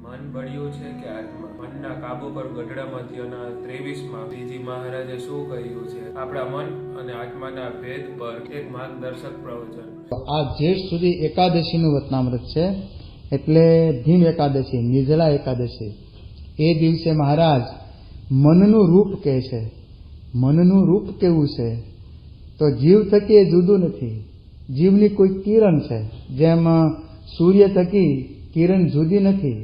મન બળ્યું છે કે આત્મા? મનના કાબુ પર ગઢડામધ્યના 23માં બીજી મહારાજે શું કહ્યું છે? આપણા મન અને આત્માના ભેદ પર એક માર્ગદર્શક પ્રવચન. આ જેઠ સુધી એકાદશીનું વતનામૃત છે, એટલે ભીમ એકાદશી, નિર્જલા એકાદશી. એ દિવસે મહારાજ મનનું રૂપ કહે છે. મનનું રૂપ કેવું છે? તો જીવ થકી એ જુદું નથી. જીવની કોઈ કિરણ છે, જેમ સૂર્ય થકી કિરણ જુદી નથી,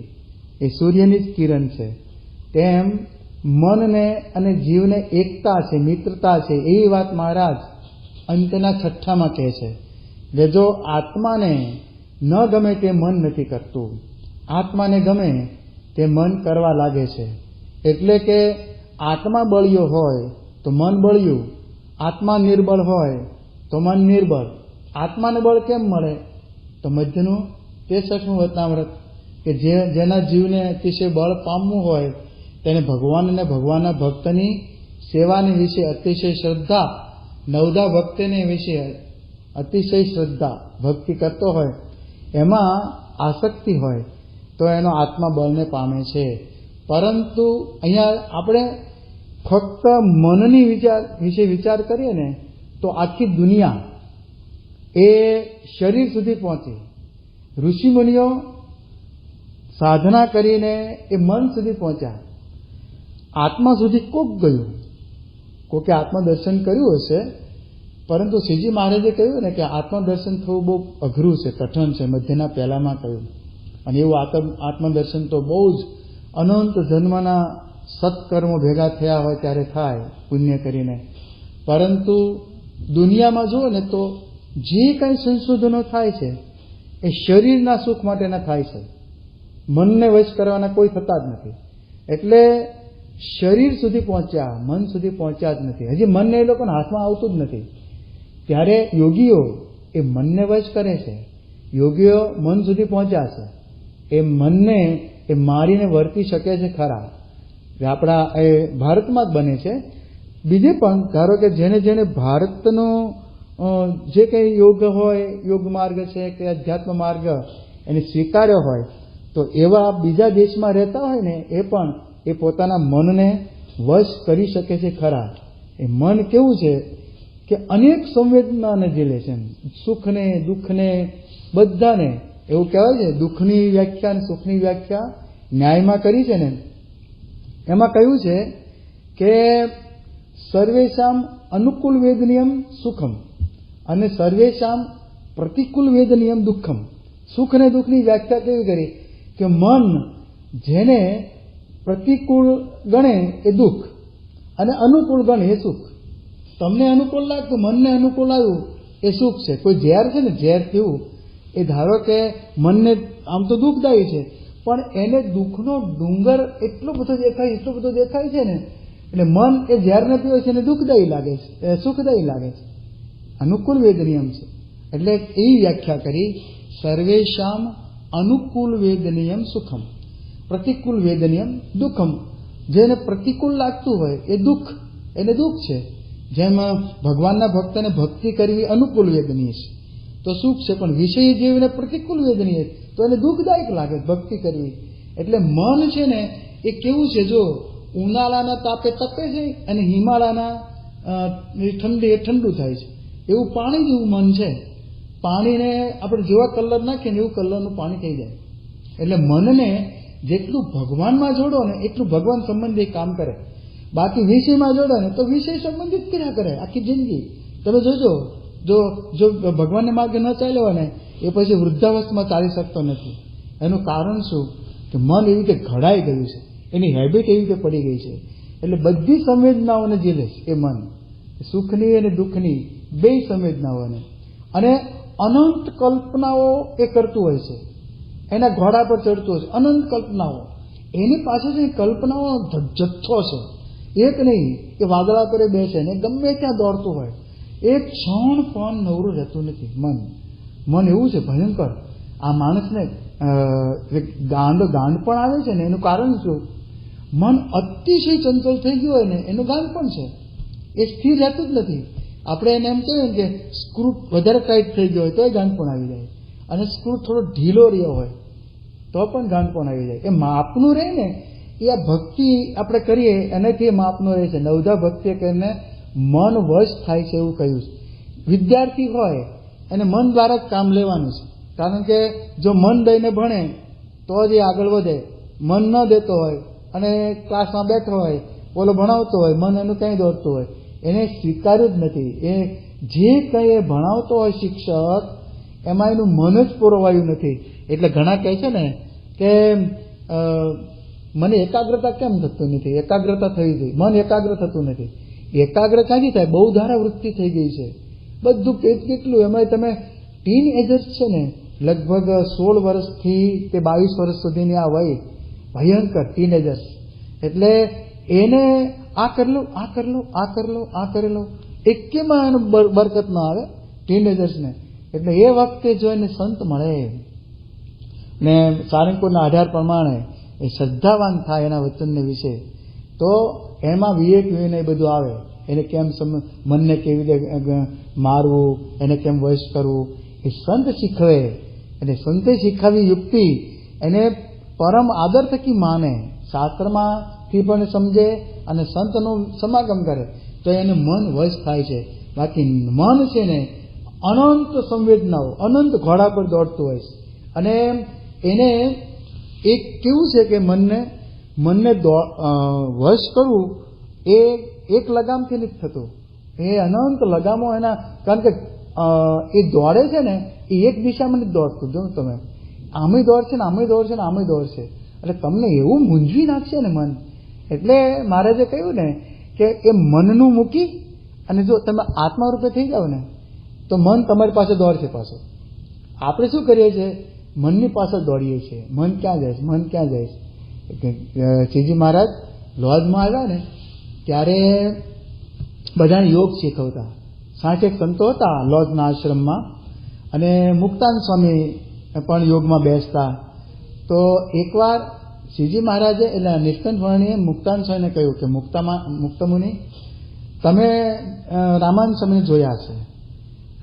એ સૂર્યની જ કિરણ છે. તેમ મનને અને જીવને એકતા છે, મિત્રતા છે. એવી વાત મહારાજ અંતના 6માં કહે છે. એટલે જો આત્માને ન ગમે તે મન નથી કરતું, આત્માને ગમે તે મન કરવા લાગે છે. એટલે કે આત્મા બળ્યો હોય તો મન બળ્યું, આત્મા નિર્બળ હોય તો મન નિર્બળ. આત્માને બળ કેમ મળે? તો મધ્યનું 63મું વતનામૃત કે જેના જીવને અતિશય બળ પામવું હોય તેને ભગવાન અને ભગવાનના ભક્તની સેવાને વિશે અતિશય શ્રદ્ધા, નવધા ભક્તિને વિશે અતિશય શ્રદ્ધા, ભક્તિ કરતો હોય, એમાં આસક્તિ હોય તો એનો આત્મા બળને પામે છે. પરંતુ અહીંયા આપણે ફક્ત મનની વિશે વિચાર કરીએ ને તો આખી દુનિયા એ શરીર સુધી પહોંચી. ઋષિમુનિઓ સાધના કરીને એ મન સુધી પહોંચ્યા. આત્મા સુધી કોક ગયું, કોકે આત્મદર્શન કર્યું હશે, પરંતુ શ્રીજી મહારાજે કહ્યું ને કે આત્મદર્શન થવું બહુ અઘરું છે, કઠણ છે. મધ્યના પહેલામાં કહ્યું. અને એવું આત્મદર્શન તો બહુ જ અનંત જન્મના સત્કર્મો ભેગા થયા હોય ત્યારે થાય, પુણ્ય કરીને. પરંતુ દુનિયામાં જુઓ ને તો જે કંઈ સંશોધનો થાય છે એ શરીરના સુખ માટેના થાય છે, મનને વશ કરવાના કોઈ થતા જ નથી. એટલે શરીર સુધી પહોંચ્યા, મન સુધી પહોંચ્યા જ નથી. હજી મનને એ લોકોના હાથમાં આવતું જ નથી. ત્યારે યોગીઓ એ મનને વશ કરે છે. યોગીઓ મન સુધી પહોંચ્યા છે. એ મનને એ મારીને વર્તી શકે છે ખરા. આપણા એ ભારતમાં જ બને છે. બીજે પણ ધારો કે જેને જેને ભારતનો જે કંઈ યોગ હોય, યોગ માર્ગ છે કે અધ્યાત્મ માર્ગ એને સ્વીકાર્યો હોય, તો એવા બીજા દેશમાં રહેતા હોય ને એ પણ એ પોતાના મનને વશ કરી શકે છે ખરા. એ મન કેવું છે કે અનેક સંવેદનાને ઝીલે છે, સુખને દુઃખને બધાને. એવું કહેવાય છે દુઃખની વ્યાખ્યા અને સુખની વ્યાખ્યા ન્યાયમાં કરી છે ને, એમાં કહ્યું છે કે સર્વેશામ અનુકૂળ વેદનિયમ સુખમ અને સર્વેશામ પ્રતિકૂળ વેદનિયમ દુઃખમ. સુખ અને દુઃખની વ્યાખ્યા કેવી કરી કે મન જેને પ્રતિકૂળ ગણે એ દુઃખ અને અનુકૂળ ગણે એ સુખ. તમને અનુકૂળ લાગતું, મનને અનુકૂળ આવ્યું એ સુખ છે. કોઈ ઝેર છે ને, ઝેર કેવું, એ ધારો કે મનને આમ તો દુઃખદાયી છે, પણ એને દુઃખનો ડુંગર એટલો બધો દેખાય છે ને, એટલે મન એ ઝેરને પીવે છે એને દુઃખદાયી લાગે છે, સુખદાયી લાગે છે. અનુકૂળ વેદનિયમ છે. એટલે એવી વ્યાખ્યા કરી સર્વેશામ અનુકૂળ વેદનિયમ સુખમ, પ્રતિકૂળ વેદનિયમ દુઃખમ. જેને પ્રતિકૂળ લાગતું હોય એ દુઃખ, એને દુઃખ છે. જેમ ભગવાનના ભક્તને ભક્તિ કરવી અનુકૂળ વેદનીય છે તો સુખ છે, પણ વિષય જીવને પ્રતિકૂળ વેદનીય તો એને દુઃખદાયક લાગે ભક્તિ કરવી. એટલે મન છે ને એ કેવું છે, જો ઉનાળાના તાપે તપે છે અને હિમાલયના ઠંડુ થાય છે, એવું પાણી જેવું મન છે. પાણીને આપણે જેવા કલર નાખીએ ને એવું કલરનું પાણી થઈ જાય. એટલે મનને જેટલું ભગવાનમાં જોડો ને એટલું ભગવાન સંબંધી કામ કરે. બાકી વિષયમાં જોડો ને તો વિષય સંબંધિત કર્યા કરે આખી જિંદગી. તમે જોજો, જો ભગવાનને માર્ગે ન ચાલ્યો હોય ને એ પછી વૃદ્ધાવસ્થામાં ચાલી શકતો નથી. એનું કારણ શું? કે મન એવી રીતે ઘડાઈ ગયું છે, એની હેબિટ એવી રીતે પડી ગઈ છે. એટલે બધી સંવેદનાઓને ઝીલે છે એ મન, સુખની અને દુઃખની બે સંવેદનાઓને. અને અનંત કલ્પનાઓ એ કરતું હોય છે, એના ઘોડા પર ચડતું હોય છે, અનંત કલ્પનાઓ. એની પાસે જે કલ્પનાઓ જથ્થો છે, એક નહીં કે વાદળા પર બેસે ને ગમે ત્યાં દોડતું હોય, એક ક્ષણ પણ નવરું રહેતું નથી મન એવું છે ભયંકર. આ માણસને ગાંડ પણ આવે છે ને એનું કારણ શું? મન અતિશય ચંચળ થઈ ગયું હોય ને એનું ગાંડ પણ છે, એ સ્થિર રહેતું જ નથી. આપણે એને એમ કહીએ કે સ્ક્રૂ વધારે ટાઈટ થઈ ગયો હોય તો એ ગાંડ પણ આવી જાય, અને સ્ક્રૂ થોડો ઢીલો રહ્યો હોય તો પણ ગાંડપણ આવી જાય. એ માપનું રહે ને એ આ ભક્તિ આપણે કરીએ એનાથી માપનું રહે છે. નવધા ભક્તિ કરીને મન વશ થાય છે એવું કહ્યું છે. વિદ્યાર્થી હોય એને મન દ્વારા જ કામ લેવાનું છે. કારણ કે જો મન દઈને ભણે તો જ એ આગળ વધે. મન ન દેતો હોય અને ક્લાસમાં બેઠો હોય, ઓલો ભણાવતો હોય, મન એનું કંઈ દોડતું હોય, એને સ્વીકાર્યું જ નથી. એ જે કંઈ એ ભણાવતો હોય શિક્ષક, એમાં એનું મન જ પુરવાયું નથી. એટલે ઘણા કહે છે ને કે મને એકાગ્રતા કેમ થતું નથી, એકાગ્રતા થવી જોઈએ, મન એકાગ્ર થતું નથી. એકાગ્ર ક્યાંથી થાય? બહુ ધારા વૃત્તિ થઈ ગઈ છે. બધું કેટલું એમાં તમે ટીન એજર્સ છે ને, લગભગ 16 વર્ષથી તે 22 વર્ષ સુધીની આ વય ભયંકર ટીનેજર્સ. એટલે એને આ કરી લો, આ કરી લો, આ કરી લો, આ કરી લો, એકેમાં એનું બરકત ન આવે ટીનેજર્સને. એટલે એ વખતે જો એને સંત મળે ને સારંગપુરના 18 પ્રમાણે એ શ્રદ્ધાવાન થાય એના વચનને વિશે, તો એમાં વિવેક વિનય બધું આવે. એને કેમ મનને કેવી રીતે મારવું, એને કેમ વશ કરવું, એ સંત શીખવે. અને સંતે શીખાવી યુક્તિ એને પરમ આદર થકી માને, શાસ્ત્રમાંથી પણ સમજે અને સંતનું સમાગમ કરે તો એને મન વશ થાય છે. બાકી મન છે ને અનંત સંવેદનાઓ, અનંત ઘોડા પર દોડતું હોય છે. અને એને એક કેવું છે કે મનને વશ કરવું એ એક લગામથી નથી થતું. એ અનંત લગામો એના, કારણ કે એ દોડે છે ને એ એક દિશામાં નથી દોડતું. જો તમે આમે દોડશે ને આમે દોડશે ને આમે દોડશે, એટલે તમને એવું મૂંઝવી નાખશે ને મન. એટલે મહારાજે કહ્યું ને કે એ મનનું મૂકી અને જો તમે આત્મા રૂપે થઈ જાઓ ને તો મન તમારી પાસે દોડશે પાછું. આપણે શું કરીએ છીએ? મનની પાસે દોડીએ છીએ. મન ક્યાં જાય છે, મન ક્યાં જાય છે? શ્રીજી મહારાજ લોજમાં આવ્યા ને ત્યારે બધાને યોગ શીખવતા. 60 સંતો હતા લોજના આશ્રમમાં, અને મુક્તાન સ્વામી પણ યોગમાં બેસતા. તો એકવાર શ્રીજી મહારાજે એટલે નીલકંઠ વર્ણીએ મુક્તાન સ્વામીને કહ્યું કે મુક્તમુનિ, તમે રામાનંદ સ્વામીને જોયા છે,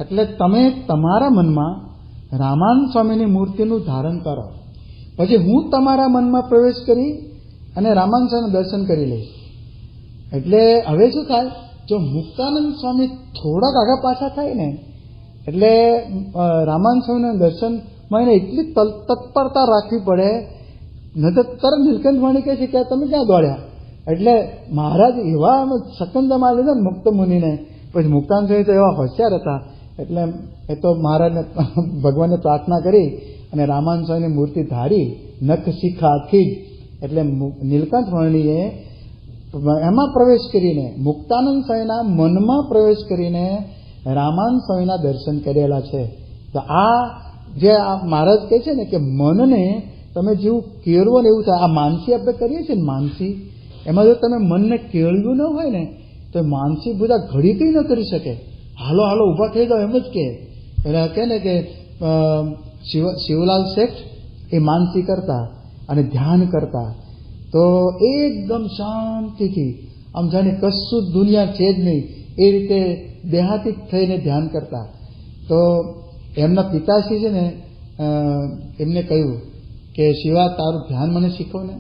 એટલે તમે તમારા મનમાં રામાનંદ સ્વામીની મૂર્તિનું ધારણ કરો, પછી હું તમારા મનમાં પ્રવેશ કરી અને રામાનંદ સ્વામીનું દર્શન કરી લઈશ. એટલે હવે શું થાય? જો મુક્તાનંદ સ્વામી થોડાક આગા પાછા થાય ને એટલે રામાનંદ સ્વામીના દર્શનમાં એને એટલી તત્પરતા રાખવી પડે, ન તો તરત નીલકંઠ વાણી કહે છે કે તમે ક્યાં દોડ્યા. એટલે મહારાજ એવા સકંજામાં લીધા ને મુક્ત મુનિને. પછી મુક્તાનંદ સ્વામી તો એવા હોશિયાર હતા, એટલે એ તો મહારાજને ભગવાનને પ્રાર્થના કરી અને રામાનંદ સ્વામીની મૂર્તિ ધારી, નખ શીખા આખી જ. એટલે નીલકંઠ વર્ણીએ એમાં પ્રવેશ કરીને, મુક્તાનંદ સ્વામીના મનમાં પ્રવેશ કરીને રામાનંદ સ્વામીના દર્શન કરેલા છે. તો આ જે આ મહારાજ કહે છે ને કે મનને તમે જેવું કેળવો ને એવું થાય. આ માનસી આપણે કરીએ છીએ ને માનસી, એમાં જો તમે મનને કેળવ્યું ન હોય ને તો માનસી બધા ઘડીથી ન કરી શકે. હાલો હાલો ઊભા થઈ જાઓ એમ જ કે. એટલે કહે ને કે શિવલાલ શેઠ એ માનસી કરતા અને ધ્યાન કરતા તો એકદમ શાંતિથી, આમ જાણે કશું જ દુનિયા છે જ નહીં એ રીતે દેહાતી થઈને ધ્યાન કરતા. તો એમના પિતાશ્રી છે ને એમને કહ્યું કે શિવા, તારું ધ્યાન મને શીખવો ને,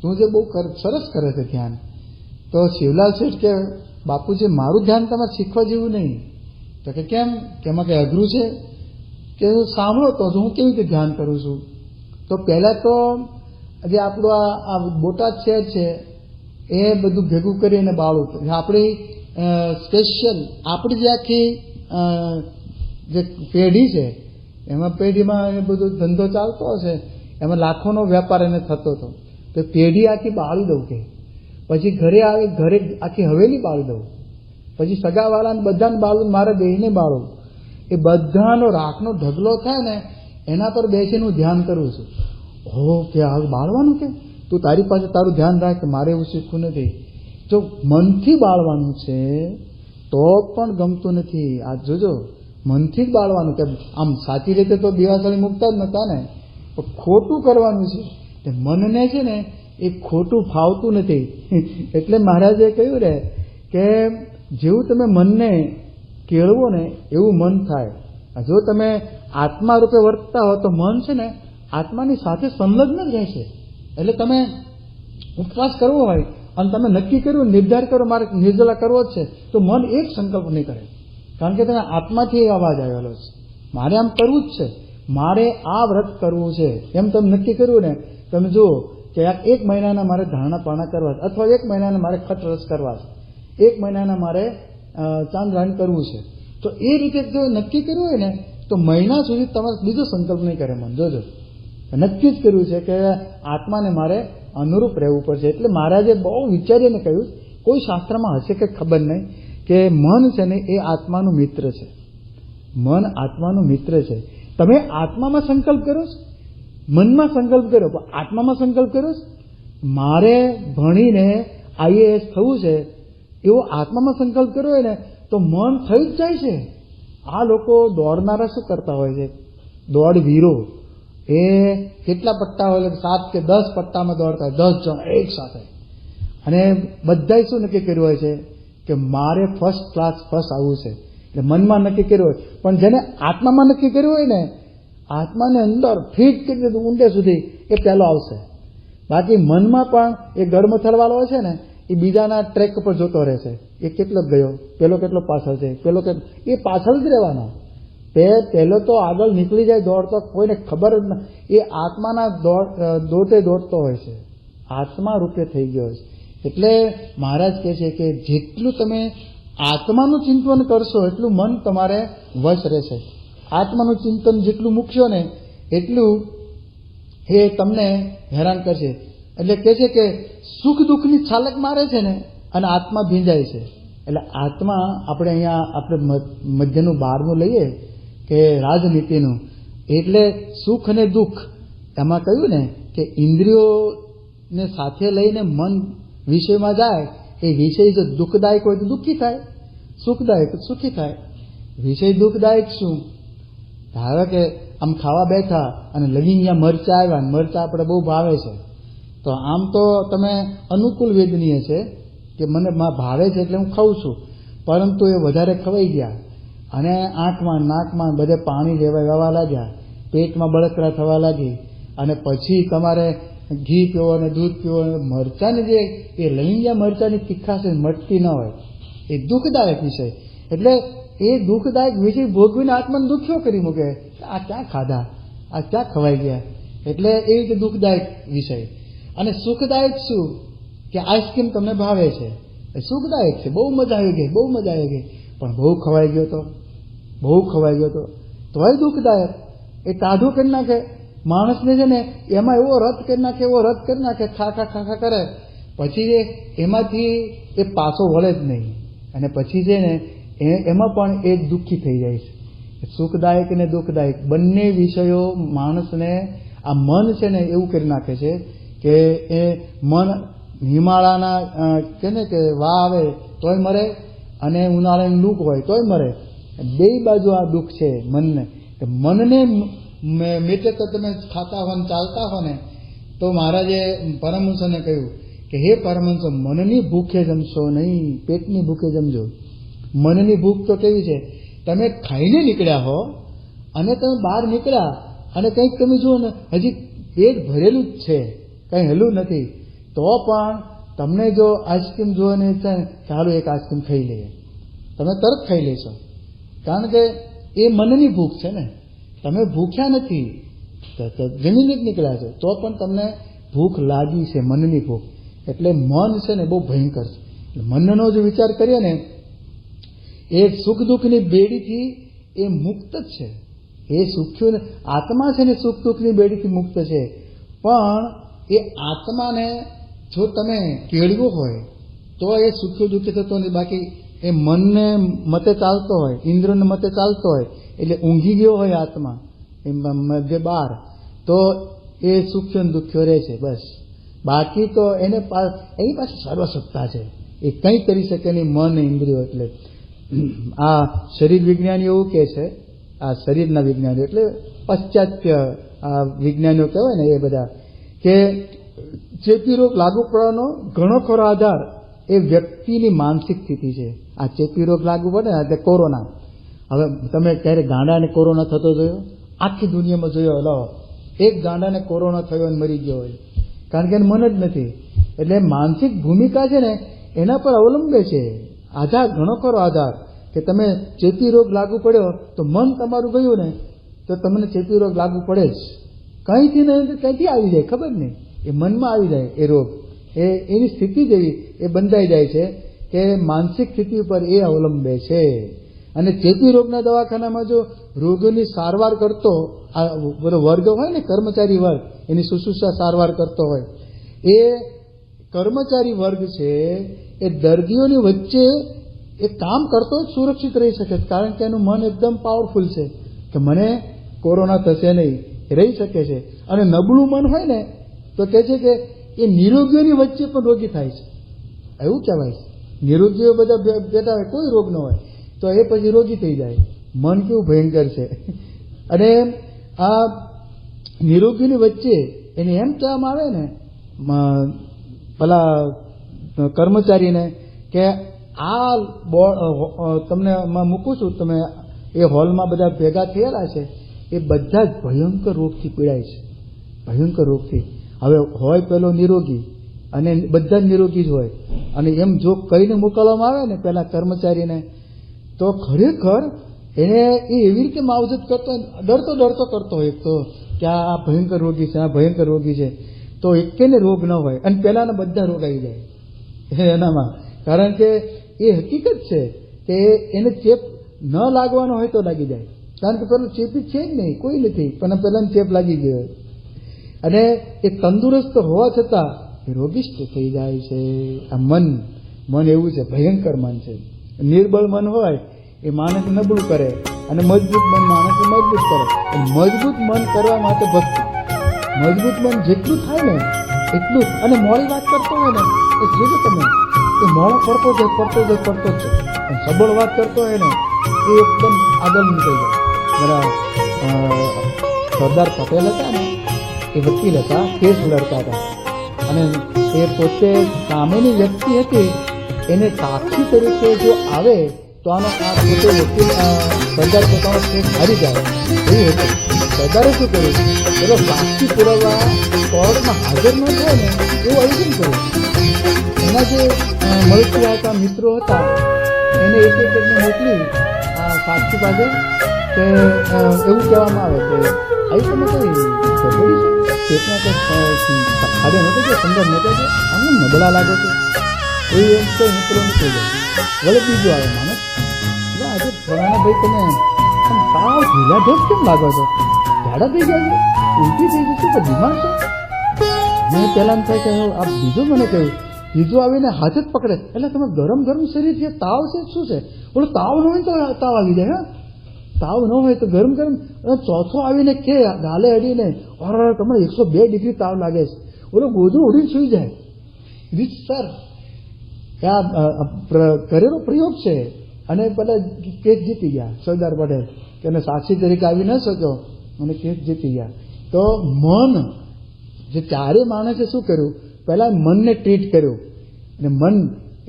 તું જે બહુ સરસ કરે છે ધ્યાન. તો શિવલાલ શેઠ કે બાપુજી, મારું ધ્યાન તમારે શીખવા જેવું નહીં. તો કે કેમ? કે એમાં કંઈ અઘરું છે? કે સાંભળો તો હું કેવી રીતે ધ્યાન કરું છું. તો પહેલાં તો જે આપણું આ બોટાદ શહેર છે એ બધું ભેગું કરીને બાળું, આપણી સ્પેશિયલ આપણી જે આખી જે પેઢી છે એમાં પેઢીમાં એ બધું ધંધો ચાલતો હશે, એમાં લાખોનો વેપાર એને થતો હતો. તો પેઢી આખી બાળી દઉં કે પછી ઘરે આવી, ઘરે આખી હવેલી બાળી દઉં, પછી સગાવાળાને બધાને બાળું, મારા દેહને બાળું. એ બધાનો રાખનો ઢગલો થાય ને એના પર બેસીને હું ધ્યાન કરું છું. હો કે આ બાળવાનું કે તું તારી પાસે તારું ધ્યાન રાખ, કે મારે એવું શીખવું નથી. જો મનથી બાળવાનું છે તો પણ ગમતું નથી. આ જોજો, મનથી જ બાળવાનું. કે આમ સાચી રીતે તો દિવાસળી મૂકતા જ નહોતા ને, પણ ખોટું કરવાનું છે. મનને છે ને એ ખોટું ફાવતું નથી. એટલે મહારાજે કહ્યું ને કે જેવું તમે મનને કેળવો ને એવું મન થાય. જો તમે આત્મા રૂપે વર્તતા હો તો મન છે ને આત્માની સાથે સંલગ્ન જ રહેશે. એટલે તમે ઉપવાસ કરવો હોય અને તમે નક્કી કર્યું, નિર્ધાર કરો મારે નિર્જલા કરવો જ છે, તો મન એક સંકલ્પ નહીં કરે, કારણ કે તમે આત્માથી એ અવાજ આવેલો છે, મારે આમ કરવું જ છે, મારે આ વ્રત કરવું છે. એમ તમે નક્કી કર્યું ને, તમે જુઓ કે એક મહિનાના મારે ધારણા પાણા કરવા છે, અથવા 1 મહિનાના મારે ખટરસ કરવા છે, 1 મહિનાના મારે ચાંદ્રાયણ કરવું છે, તો એ રીતે જો નક્કી કર્યું હોય ને, તો મહિના સુધી તમારે બીજો સંકલ્પ નહીં કરે મન. જોજો, નક્કી જ કર્યું છે કે આત્માને મારે અનુરૂપ રહેવું પડશે. એટલે મહારાજે બહુ વિચારીને કહ્યું, કોઈ શાસ્ત્રમાં હશે કે ખબર નહીં, કે મન છે ને એ આત્માનું મિત્ર છે. મન આત્માનું મિત્ર છે. તમે આત્મામાં સંકલ્પ કરો છો, મનમાં સંકલ્પ કર્યો, પણ આત્મામાં સંકલ્પ કર્યો, મારે ભણીને IAS થવું છે એવો આત્મામાં સંકલ્પ કર્યો હોય ને, તો મન થઈ જ જાય છે. આ લોકો દોડનારા શું કરતા હોય છે, દોડવીરો, એ કેટલા પટ્ટા હોય, 7 કે 10 પટ્ટામાં દોડતા હોય, 10 જણ એક સાથે, અને બધાય શું નક્કી કર્યું હોય છે કે મારે ફર્સ્ટ ક્લાસ ફર્સ્ટ આવવું છે. એટલે મનમાં નક્કી કર્યું હોય, પણ જેને આત્મામાં નક્કી કર્યું હોય ને, આત્માને અંદર ફીટ કરી દીધું ઊંડે સુધી, એ પહેલો આવશે. બાકી મનમાં પણ એ ગળમથલવાળો હોય છે ને, એ બીજાના ટ્રેક પર જોતો રહેશે, એ કેટલો ગયો, પેલો કેટલો પાછળ છે, પેલો કેટલો, એ પાછળ જ રહેવાનો. પહેલો તો આગળ નીકળી જાય દોડતો, કોઈને ખબર જ ના, એ આત્માના દોડતો હોય છે, આત્મા રૂપે થઈ ગયો છે. એટલે મહારાજ કહે છે કે જેટલું તમે આત્માનું ચિંતન કરશો એટલું મન તમારે વશ રહેશે. આત્માનું ચિંતન જેટલું મૂકશો ને એટલું એ તમને હેરાન કરશે. એટલે કહે છે કે સુખ દુઃખની છાલક મારે છે ને, અને આત્મા ભીંજાય છે. એટલે આત્મા આપણે અહીંયા આપણે મધ્યનું 12મું લઈએ કે રાજનીતિનું, એટલે સુખ અને દુઃખ એમાં કહ્યું ને કે ઇન્દ્રિયોને સાથે લઈને મન વિષયમાં જાય, એ વિષય જો દુઃખદાયક હોય તો દુઃખી થાય, સુખદાયક તો સુખી થાય. વિષય દુઃખદાયક શું? ધારો કે આમ ખાવા બેઠા અને લવિંગિયા મરચાં આવ્યા, મરચાં આપણે બહુ ભાવે છે, તો આમ તો તમે અનુકૂળ વેદનીય છે કે મને ભાવે છે એટલે હું ખાઉં છું, પરંતુ એ વધારે ખવાઈ ગયા અને આંખમાં નાકમાં બધે પાણી વહેવા લાગ્યા, પેટમાં બળતરા થવા લાગી, અને પછી તમારે ઘી પીવો અને દૂધ પીવો. મરચાંની જે એ લવિંગિયા મરચાંની તીખાશ મટતી ન હોય, એ દુઃખદાયક વિષય. એટલે એ દુઃખદાયક વિષય ભોગવીને આત્માને દુખ્યો કરી મૂકે, આ ક્યાં ખાધા, આ ક્યાં ખવાઈ ગયા. એટલે એ રીતે દુઃખદાયક વિષય. અને સુખદાયક શું કે આઈસ્ક્રીમ તમને ભાવે છે, એ સુખદાયક છે, બહુ મજા આવી ગઈ, બહુ મજા આવી ગઈ, પણ બહુ ખવાઈ ગયો તો, બહુ ખવાઈ ગયો તોય દુઃખદાયક. એ ટાઢું કરી નાખે માણસને, છે ને એમાં એવો રદ કરી નાખે, એવો રદ કરી નાખે, ખા કરે, પછી એમાંથી એ પાછો વળે જ નહીં, અને પછી છે ને એમાં પણ એ દુઃખી થઈ જાય છે. સુખદાયક અને દુઃખદાયક બંને વિષયો માણસને, આ મન છે ને એવું કરી નાખે છે કે એ મન હિમાલયના કે ને કે વાહ આવે તોય મરે, અને ઉનાળાની લૂક હોય તોય મરે. બે બાજુ આ દુઃખ છે મનને. મનને મેટે તો તમે ખાતા હો ને ચાલતા હો ને, તો મહારાજે પરમહંસોને કહ્યું કે હે પરમહંસો, મનની ભૂખે જમશો નહીં, પેટની ભૂખે જમજો. મનની ભૂખ તો કેવી છે, તમે ખાઈને નીકળ્યા હો અને તમે બહાર નીકળ્યા અને કંઈક તમે જુઓ ને હજી પેટ ભરેલું જ છે, કંઈ હેલું નથી, તો પણ તમને જો આઈસ્ક્રીમ જોવાની ઈચ્છા ને, ચાલો એક આઈસ્ક્રીમ ખાઈ લઈએ, તમે તરત ખાઈ લેશો, કારણ કે એ મનની ભૂખ છે ને. તમે ભૂખ્યા નથી, જમીને જ નીકળ્યા છો, તો પણ તમને ભૂખ લાગી છે, મનની ભૂખ. એટલે મન છે ને બહુ ભયંકર છે. મનનો જો વિચાર કરીએ ને, એ સુખ દુઃખની બેડીથી એ મુક્ત જ છે. એ સુખ્યું આત્મા છે ને સુખ દુઃખની બેડીથી મુક્ત છે, પણ એ આત્માને જો તમે કેળવો હોય તો એ સુખ્યું દુઃખી થતો નથી. બાકી એ મનને મતે ચાલતો હોય, ઇન્દ્રને મતે ચાલતો હોય, એટલે ઊંઘી ગયો હોય આત્મા એ મધ્ય 12, તો એ સુખ્યો દુખ્યો રહે છે બસ. બાકી તો એની પાસે સર્વસત્તા છે, એ કંઈ કરી શકે નહીં મન ઇન્દ્રિયો. એટલે આ શરીર વિજ્ઞાનીઓ એવું કહે છે, આ શરીરના વિજ્ઞાનીઓ એટલે પાશ્ચાત્ય આ વિજ્ઞાનીઓ કહેવાય ને, એ બધા કે ચેપી રોગ લાગુ પડવાનો ઘણો ખરો આધાર એ વ્યક્તિની માનસિક સ્થિતિ છે. આ ચેપી રોગ લાગુ પડે ને એટલે કોરોના, હવે તમે ક્યારે ગાંડાને કોરોના થતો જોયો? આખી દુનિયામાં જોયો? હલો, એક ગાંડાને કોરોના થયો અને મરી ગયો હોય, કારણ કે એને મન જ નથી. એટલે માનસિક ભૂમિકા છે ને એના પર અવલંબે છે આધાર, ઘણો ખરો આધાર. કે તમે ચેપી રોગ લાગુ પડ્યો તો મન તમારું ગયું ને તો તમને ચેપી રોગ લાગુ પડે જ. કંઈથી ને કંઈથી આવી જાય ખબર નહીં, એ મનમાં આવી જાય એ રોગ. એની સ્થિતિ જેવી એ બંધાઈ જાય છે કે માનસિક સ્થિતિ ઉપર એ અવલંબે છે. અને ચેપી રોગના દવાખાનામાં જો રોગોની સારવાર કરતો આ બધો વર્ગ હોય ને, કર્મચારી વર્ગ, એની શુશ્રૂષા સારવાર કરતો હોય, એ કર્મચારી વર્ગ છે એ દર્દીઓની વચ્ચે એ કામ કરતો જ સુરક્ષિત રહી શકે, કારણ કે એનું મન એકદમ પાવરફુલ છે કે મને કોરોના થશે નહીં, રહી શકે છે. અને નબળું મન હોય ને તો કહે છે કે એ નિરોગીઓની વચ્ચે પણ રોગી થાય છે, એવું કહેવાય છે. નિરોગીઓ બધા બેઠા હોય, કોઈ રોગ ન હોય, તો એ પછી રોગી થઈ જાય. મન કેવું ભયંકર છે. અને આ નિરોગીની વચ્ચે એને એમ કહેવામાં આવે ને પેલા કર્મચારીને કે આ તમને મૂકું છું, તમે એ હોલમાં બધા ભેગા થયેલા છે, એ બધા જ ભયંકર રોગથી પીડાય છે, ભયંકર રોગથી. હવે હોય પેલો નિરોગી અને બધા જ નિરોગી જ હોય, અને એમ જો કહીને મોકલવામાં આવે ને પેલા કર્મચારીને, તો ખરેખર એને એ એવી રીતે માવજત કરતો, ડરતો કરતો હોય તો કે આ ભયંકર રોગી છે, આ ભયંકર રોગી છે, તો એકેને રોગ ન હોય અને પેલાના બધા રોગ આવી જાય એનામાં. કારણ કે એ હકીકત છે કે એને ચેપ ન લાગવાનો હોય તો લાગી જાય, કારણ કે પેલું ચેપી છે જ નહીં, કોઈ નથી, પણ પેલાને ચેપ લાગી ગયો. અને એ તંદુરસ્ત હોવા છતાં એ રોગિષ્ટ થઈ જાય છે. આ મન એવું છે, ભયંકર મન છે. નિર્બળ મન હોય એ માણસ નબળું કરે, અને મજબૂત મન માણસ મજબૂત કરે. મજબૂત મન કરવા માટે ભક્તિ, મજબૂત મન જેટલું થાય ને એટલું. અને મોડી વાત કરતો હોય ને એ જોજો તમે, એ મોડો પડતો જ છે. સબળ વાત કરતો હોય ને એ એકદમ આગળ નીકળી જાય. જરા સરદાર પટેલ હતા ને, એ વકીલ હતા, કેસ લડતા હતા, અને એ પોતે સામેની વ્યક્તિ હતી, એને સાક્ષી તરીકે જો આવે તો આનો આ પોતે વકીલ સરદાર પોતાનો કેસ હારી જાય એવું હતું. સરદારે શું કર્યું, પેલો સાક્ષી પુરાવા કોર્ટમાં હાજર ન થાય ને એવું આયોજન કર્યું. એના જે મળતી આવતા મિત્રો હતા એને એક મોકલી સાક્ષી પાસે કે એવું કહેવામાં આવે કે આવી તમે કઈ ગરબડી છે, પેટમાં કંઈ ખાડે નહોતો કે સુંદર નહોતો કે આમ નબળા લાગો છો, એવું એમ કંઈ મિત્રો નીકળી જાય. વળે બીજું આવે માણસ, આજે ફલાણા ભાઈ તમે આમ સાવ ઢીલા ઢોસ કેમ લાગો છો, ઝાડા થઈ ગયા છે, ઉલટી થઈ જશે કે બીમાર છો. મેં પહેલાં થાય કે આ બીજું મને કહ્યું, બીજું આવીને હાથ જ પકડે, એટલે તમે ગરમ શરીર છે, તાવ છે, શું છે, બોલો તાવ ન હોય તો તાવ આવી જાય. હા, તાવ ન હોય તો ગરમ ચોથો આવીને કે ગાલે અડીને તમને 102 ડિગ્રી તાવ લાગે છે, બોલો ગોધું ઉડીને સુઈ જાય. રીત સર આ કરેલો પ્રયોગ છે. અને પેલા કેસ જીતી ગયા સરદાર પટેલ, કે એને સાક્ષી તરીકે આવી ન શક્યો અને કેસ જીતી ગયા. તો મન જે ચારે માણસે શું કર્યું, પહેલા મનને ટ્રીટ કર્યું. અને મન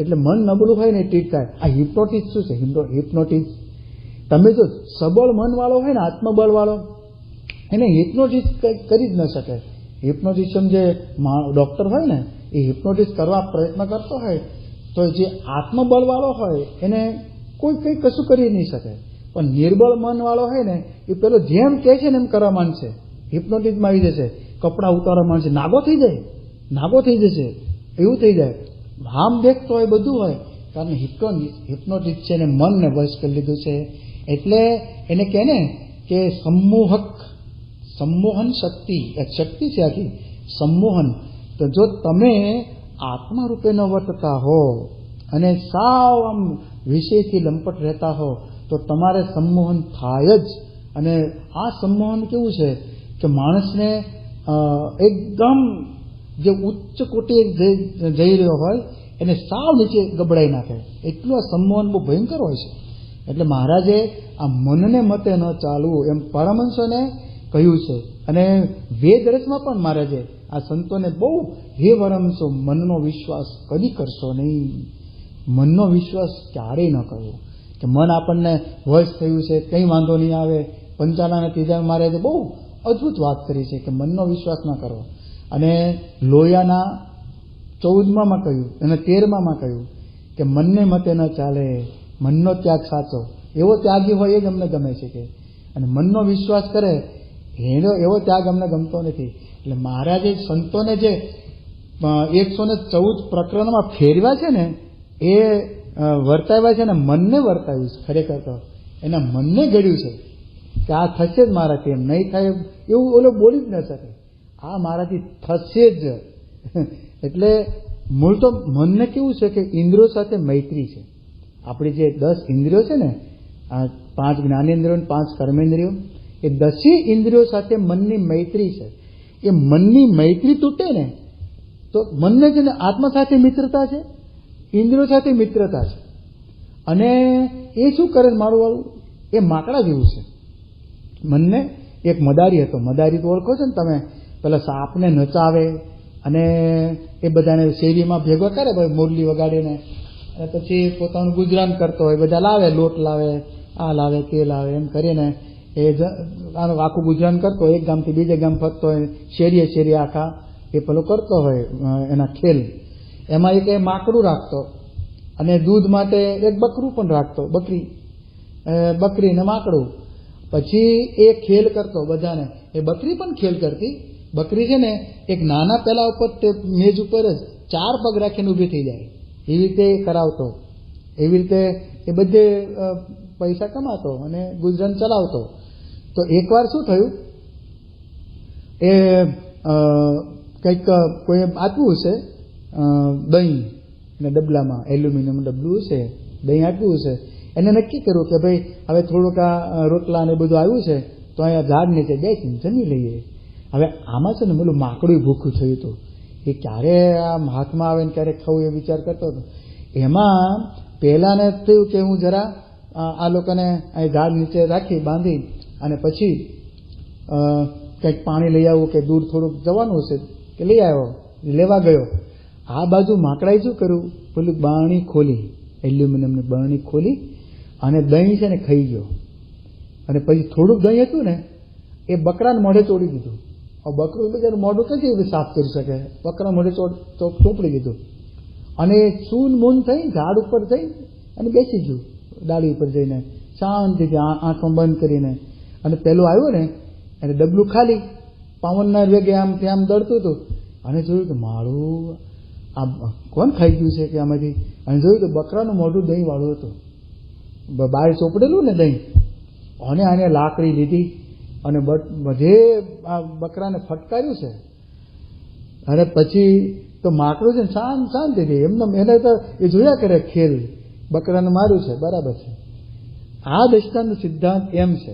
એટલે મન નબળું હોય ને એ ટ્રીટ થાય. આ હિપ્નોટિસ શું છે, હિપ્નોટિસ તમે જો સબળ મન વાળો હોય ને, આત્મબળ વાળો, એને હિપ્નોટિસ કરી જ ન શકે. હિપ્નોટિશિયન જે ડૉક્ટર હોય ને એ હિપ્નોટિસ કરવા પ્રયત્ન કરતો હોય તો જે આત્મબળ વાળો હોય એને કોઈ કંઈ કશું કરી નહીં શકે. પણ નિર્બળ મન વાળો હોય ને એ પેલો જેમ કહે છે ને એમ કરવા માંડશે, હિપ્નોટિસમાં આવી જશે, કપડાં ઉતારવા માંડશે, નાગો થઈ જશે, એવું થઈ જાય. હામ દેખતો હોય, બધું હોય, કારણ હિપ્નોટિસ છે ને મનને વશ કરી લીધું છે. એટલે એને કહે ને કે સંમોહન શક્તિ, એક શક્તિ છે આખી સંમોહન. તો જો તમે આત્મા રૂપે ન વર્તતા હો અને સાવ આમ વિષયથી લંપટ રહેતા હો તો તમારે સંમોહન થાય જ. અને આ સંમોહન કેવું છે કે માણસને એકદમ જે ઉચ્ચ કોટી જઈ રહ્યો હોય એને સાવ નીચે ગબડાઈ નાખે, એટલું આ સંમોહન બહુ ભયંકર હોય છે. એટલે મહારાજે આ મનને મતે ન ચાલવું એમ પરમહંસોને કહ્યું છે. અને વેદ રસમાં પણ મહારાજે આ સંતોને બહુ, હે પરમહંસો, મનનો વિશ્વાસ કદી કરશો નહીં, મનનો વિશ્વાસ ક્યારેય ન કરવો. કે મન આપણને વશ થયું છે, કંઈ વાંધો નહીં આવે, પંચાલાના ત્રીજા મહારાજે બહુ અદ્ભુત વાત કરી છે કે મનનો વિશ્વાસ ન કરો. અને લોયાના 14માં કહ્યું અને 13માં કહ્યું કે મનને મતે ન ચાલે, મનનો ત્યાગ સાચો. એવો ત્યાગી હોય એ જ અમને ગમે છે કે, અને મનનો વિશ્વાસ કરે એવો ત્યાગ અમને ગમતો નથી. એટલે મહારાજે સંતોને જે 114 પ્રકરણમાં ફેરવ્યા છે ને, એ વર્તાવ્યા છે ને મનને વર્તાવ્યું છે. ખરેખર તો એના મનને ઘડ્યું છે કે આ થશે જ મારાથી, એમ નહીં થાય એવું ઓલો બોલી જ ન શકે. આ મારાથી થશે જ. એટલે મૂળ તો મનને કેવું છે કે ઇન્દ્રિયો સાથે મૈત્રી છે. આપણી જે 10 ઇન્દ્રિયો છે ને, આ 5 જ્ઞાનેન્દ્રિયો અને 5 કર્મેન્દ્રિયો, એ 10 ઇન્દ્રિયો સાથે મનની મૈત્રી છે. એ મનની મૈત્રી તૂટે ને તો મનને છે ને આત્મા સાથે મિત્રતા છે, ઇન્દ્રિયો સાથે મિત્રતા છે. અને એ શું કરે મારું વાળું, એ માકડા જેવું છે. મનને એક મદારી હતો, મદારી તો ઓળખો છો ને તમે, પેલા સાપને નચાવે અને એ બધાને શેરીમાં ભેગો કરે ભાઈ મુરલી વગાડીને, અને પછી પોતાનું ગુજરાન કરતો હોય. બધા લાવે, લોટ લાવે, આ લાવે, તે લાવે, એમ કરીને એ આનું આખું ગુજરાન કરતો હોય. એક ગામથી બીજે ગામ ફરતો હોય, શેરીએ શેરીએ આખા એ પેલો કરતો હોય એના ખેલ. એમાં એક માકડું રાખતો અને દૂધ માટે એક બકરું પણ રાખતો, બકરી ને માકડું. પછી એ ખેલ કરતો બધાને. એ બકરી પણ ખેલ કરતી. બકરી છે ને એક નાના પેલા ઉપર તે મેજ ઉપર જ 4 પગ રાખીને ઊભી થઈ જાય, એવી રીતે કરાવતો. એવી રીતે એ બધે પૈસા કમાતો અને ગુજરાન ચલાવતો. તો એકવાર શું થયું, એ કંઈક કોઈ આપ્યું હશે દહીં ને ડબલામાં, એલ્યુમિનિયમ ડબલું હશે, દહીં આપ્યું હશે. એને નક્કી કર્યું કે ભાઈ હવે થોડુંક આ રોટલા ને બધું આવ્યું છે તો અહીંયા ઝાડ નીચે બેસીને જમી લઈએ. હવે આમાં છે ને પેલું માકડું ભૂખું થયું હતું. એ ક્યારે આમ હાથમાં આવે ને ક્યારે ખાવું એ વિચાર કરતો હતો. એમાં પહેલાને થયું કે હું જરા આ લોકોને અહીં ઝાડ નીચે રાખી બાંધી અને પછી કંઈક પાણી લઈ આવું કે દૂર થોડુંક જવાનું હશે કે લઈ આવ્યો, લેવા ગયો. આ બાજુ માકડાએ શું કર્યું, પેલું બરણી ખોલી, એલ્યુમિનિયમની બરણી ખોલી અને દહીં છે ને ખાઈ ગયો. અને પછી થોડુંક દહીં હતું ને એ બકરાને મોઢે ચોડી દીધું. બકરું બિચારું મોઢું કઈ રીતે સાફ કરી શકે, બકરા મોઢે ચોપડી દીધું. અને સૂન મૂન થઈ ઝાડ ઉપર જઈ અને બેસી ગયું, ડાળી ઉપર જઈને શાંતિથી આંખો બંધ કરીને. અને પેલું આવ્યું ને એને ડબલું ખાલી પવનના વેગે આમ ત્યાં આમ દળતું હતું. અને જોયું કે મારું આ કોણ ખાઈ ગયું છે કે આમાંથી. અને જોયું તો બકરાનું મોઢું દહીં વાળું હતું, બહાર ચોપડેલું ને દહીં. અને આને લાકડી લીધી અને બધે આ બકરાને ફટકાર્યું છે. અને પછી તો માકડું છે ને શાંતિથી એમને એને તો એ જોયા કરે ખેલ, બકરાને માર્યું છે બરાબર છે. આ દૃષ્ટાંતનો સિદ્ધાંત એમ છે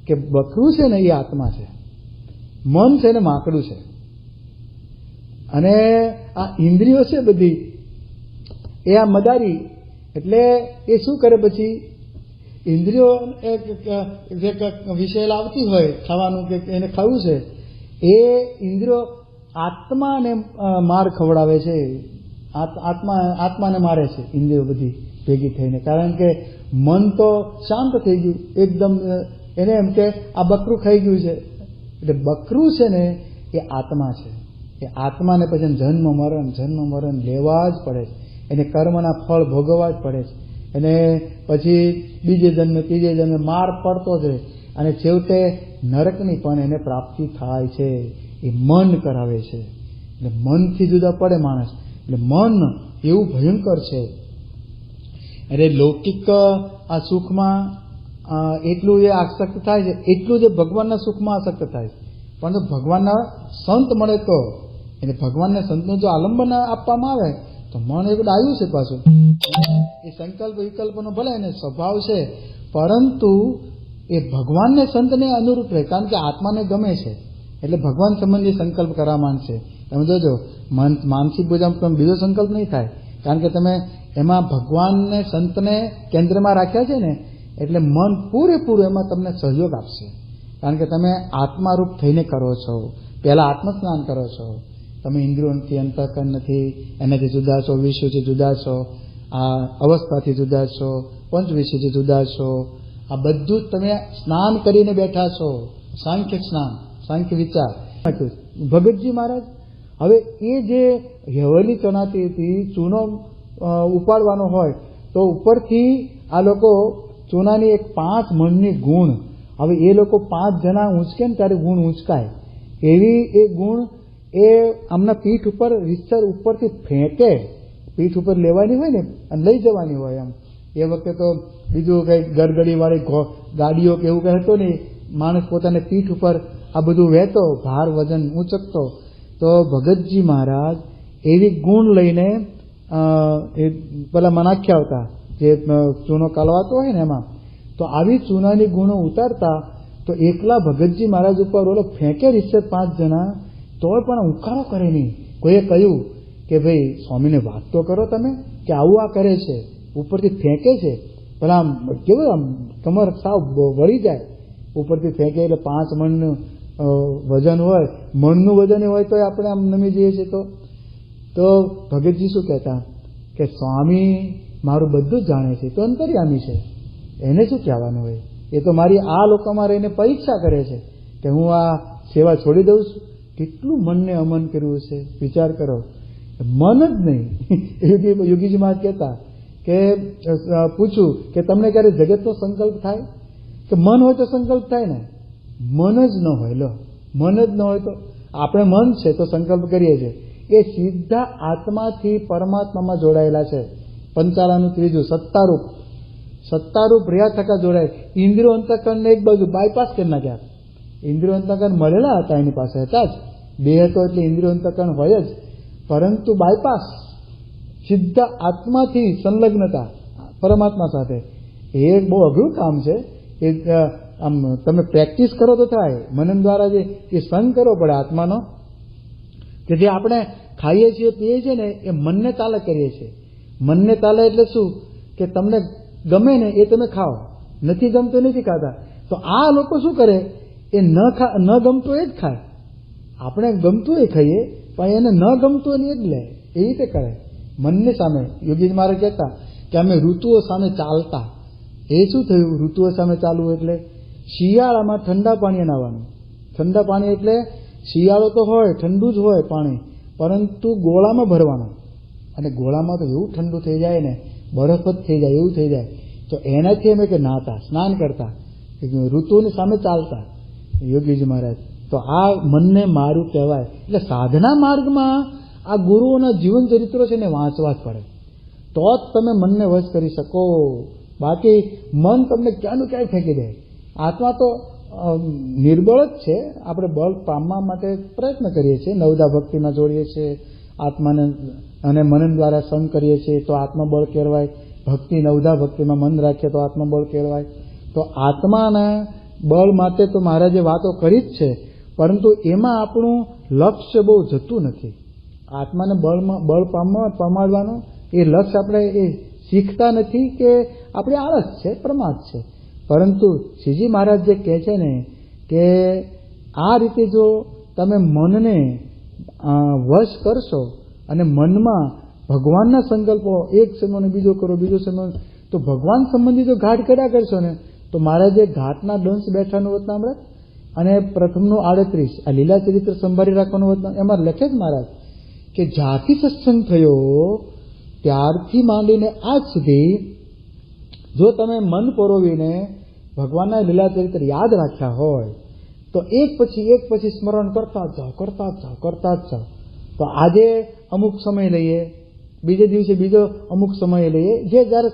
કે બકરું છે ને એ આત્મા છે, મન છે ને માકડું છે. અને આ ઇન્દ્રિયો છે બધી એ આ મદારી. એટલે એ શું કરે પછી ઇન્દ્રિયો જે વિષય લાવતી હોય ખાવાનું કે એને ખાવું છે, એ ઇન્દ્રિયો આત્માને માર ખવડાવે છે, આત્માને મારે છે ઇન્દ્રિયો બધી ભેગી થઈને. કારણ કે મન તો શાંત થઈ ગયું એકદમ, એને એમ કે આ બકરું ખાઈ ગયું છે. એટલે બકરું છે ને એ આત્મા છે. એ આત્માને પછી જન્મ મરણ લેવા જ પડે છે. એને કર્મના ફળ ભોગવવા જ પડે છે. એને પછી બીજે જન્મે ત્રીજે જન્મે માર પડતો જ રહે. અને છેવટે નરકની પણ એને પ્રાપ્તિ થાય છે. એ મન કરાવે છે. એટલે મનથી જુદા પડે માણસ. એટલે મન એવું ભયંકર છે. એટલે લૌકિક આ સુખમાં એટલું એ આસક્ત થાય છે, એટલું જ ભગવાનના સુખમાં આસક્ત થાય છે. પણ ભગવાનના સંત મળે તો, એટલે ભગવાનને સંતનું જો આલંબન આપવામાં આવે તો મન એક ડાયું છે પાછું. એ સંકલ્પ વિકલ્પનો ભલે એને સ્વભાવ છે, પરંતુ એ ભગવાનને સંતને અનુરૂપ રહે. કારણ કે આત્માને ગમે છે એટલે ભગવાન સંબંધી સંકલ્પ કરવા માંડશે. તમે જોજો માનસિક પૂજામાં તમે બીજો સંકલ્પ નહીં થાય. કારણ કે તમે એમાં ભગવાનને સંતને કેન્દ્રમાં રાખ્યા છે ને, એટલે મન પૂરેપૂરું એમાં તમને સહયોગ આપશે. કારણ કે તમે આત્મારૂપ થઈને કરો છો. પહેલાં આત્મસ્નાન કરો છો. તમે ઇન્દ્રિયોથી અંતઃકરણથી એનાથી જુદા છો, વિશ્વથી જુદા છો, આ અવસ્થાથી જુદા છો, પંચ વિષયથી જુદા છો. આ બધું જ તમે સ્નાન કરીને બેઠા છો. સાંખ્ય સ્નાન, સાંખ્ય વિચાર. ભગતજી મહારાજ હવે એ જે હેવલી ચણાથી ચૂનો ઉપાડવાનો હોય તો ઉપરથી આ લોકો ચૂનાની એક 5 મણની ગુણ, હવે એ લોકો 5 જણા ઊંચકે ને ત્યારે ગુણ ઊંચકાય એવી એ ગુણ એ આમના પીઠ ઉપર રીતસર ઉપરથી ફેંકે, પીઠ ઉપર લેવાની હોય ને અને લઈ જવાની હોય. આમ એ વખતે તો બીજું કંઈ ગરગડી વાળી ગાડીઓ કે એવું કંઈ હતું નહીં, માણસ પોતાને પીઠ ઉપર આ બધું વહેતો, ભાર વજન ઊંચકતો. તો ભગતજી મહારાજ એવી ગુણ લઈને એ પેલા મનાખ્યા આવતા જે ચૂનો કાલવાતો હોય ને એમાં, તો આવી ચૂનાની ગુણો ઉતારતા. તો એકલા ભગતજી મહારાજ ઉપર ઓલો ફેંકે રીતસર 5 જણા, તોય પણ ઉકાળો કરે નહીં. કોઈએ કહ્યું કે ભાઈ સ્વામીને વાત તો કરો તમે કે આવું આ કરે છે, ઉપરથી ફેંકે છે. પેલા આમ કેવું આમ કમર સાવ વળી જાય, ઉપરથી ફેંકે એટલે 5 મણનું વજન હોય, મણનું વજન હોય તો આપણે આમ નમી જઈએ છીએ. તો ભગતજી શું કહેતા કે સ્વામી મારું બધું જ જાણે છે, તો અંતર્યામી છે, એને શું કહેવાનું હોય? એ તો મારી આ લોકોમાં રહીને પરીક્ષા કરે છે કે હું આ સેવા છોડી દઉં છું. કેટલું મનને અમન કર્યું છે, વિચાર કરો. મન જ નહીં. યોગીજી મહારાજ કહેતા કે પૂછું કે તમને ક્યારે જગતનો સંકલ્પ થાય? કે મન હોય તો સંકલ્પ થાય ને, મન જ ન હોય. લો, મન જ ન હોય તો આપણે મન છે તો સંકલ્પ કરીએ છીએ, એ સીધા આત્માથી પરમાત્મામાં જોડાયેલા છે. પંચાલાનું ત્રીજું સત્તારૂપ રહ્યા થકા જોડાય. ઇન્દ્રિયો અંતઃકરણને એક બાજુ બાયપાસ કરી નાખ્યા. ઇન્દ્રિયો અંતઃકરણ મળેલા હતા, એની પાસે હતા જ, બે હતો એટલે ઇન્દ્રિયો અંતઃકરણ હોય જ, પરંતુ બાયપાસ સીધા આત્માથી સંલગ્નતા પરમાત્મા સાથે. એ એક બહુ અઘરું કામ છે. એ આમ તમે પ્રેક્ટિસ કરો તો થાય. મનન દ્વારા જે એ સંગ કરવો પડે આત્માનો, કે જે આપણે ખાઈએ છીએ પીએ છીએ ને એ મનને તાલે કરીએ છીએ. મનને તાલે એટલે શું કે તમને ગમે ને એ તમે ખાઓ, નથી ગમતું નથી ખાતા. તો આ લોકો શું કરે, એ ન ગમતું એ જ ખાય. આપણે ગમતું એ ખાઈએ પણ એને ન ગમતું એ જ લે, એ રીતે કરે. મનને સામે યોગી મહારાજ કહેતા કે અમે ઋતુઓ સામે ચાલતા. એ શું થયું ઋતુઓ સામે ચાલવું એટલે? શિયાળામાં ઠંડા પાણીએ નાહવાનું. ઠંડા પાણી એટલે શિયાળો તો હોય, ઠંડુ જ હોય પાણી, પરંતુ ગોળામાં ભરવાનું. અને ગોળામાં તો એવું ઠંડુ થઈ જાય ને, બરફ જ થઈ જાય એવું થઈ જાય. તો એનાથી અમે કે નાહતા, સ્નાન કરતા, ઋતુની સામે ચાલતા યોગીજી મહારાજ. તો આ મનને મારું કહેવાય. એટલે સાધના માર્ગમાં આ ગુરુઓના જીવન ચરિત્રો છે ને વાંચવા જ પડે, તો જ તમે મનને વશ કરી શકો. બાકી મન તમને ક્યાંનું ક્યાંય ફેંકી દે. આત્મા તો નિર્બળ જ છે. આપણે બળ પામવા માટે પ્રયત્ન કરીએ છીએ, નવદા ભક્તિમાં જોડીએ છીએ આત્માને, અને મનન દ્વારા સંગ કરીએ છીએ તો આત્મબળ કહેવાય. ભક્તિ નવદા ભક્તિમાં મન રાખીએ તો આત્મબળ કહેવાય. તો આત્માના બળ માટે તો મહારાજે વાતો કરી જ છે, પરંતુ એમાં આપણું લક્ષ્ય બહુ જતું નથી. આત્માને બળ પમાડવાનું એ લક્ષ્ય આપણે એ શીખતા નથી, કે આપણે આળસ છે, પ્રમાદ છે. પરંતુ શ્રીજી મહારાજ જે કહે છે ને કે આ રીતે જો તમે મનને વશ કરશો અને મનમાં ભગવાનના સંકલ્પો એક સમયનો બીજો કરો, બીજો સમય, તો ભગવાન સંબંધી જો ઘાટ કર્યા કરશો ને તો મહારાજે ઘાટના દંશ બેઠાનું વતનામૃત અને પ્રથમનું 38 આ લીલા ચરિત્ર સંભાળી રાખવાનું વતનામ, એમાં લખે જ મહારાજ કે જ્યારથી સત્સંગ થયો ત્યારથી માંડીને આજ સુધી જો તમે મન પરોવીને ભગવાનના લીલા ચરિત્ર યાદ રાખ્યા હોય તો એક પછી સ્મરણ કરતા જ જાઓ. તો આજે અમુક સમય લઈએ, બીજે દિવસે બીજો અમુક સમય લઈએ, જ્યારે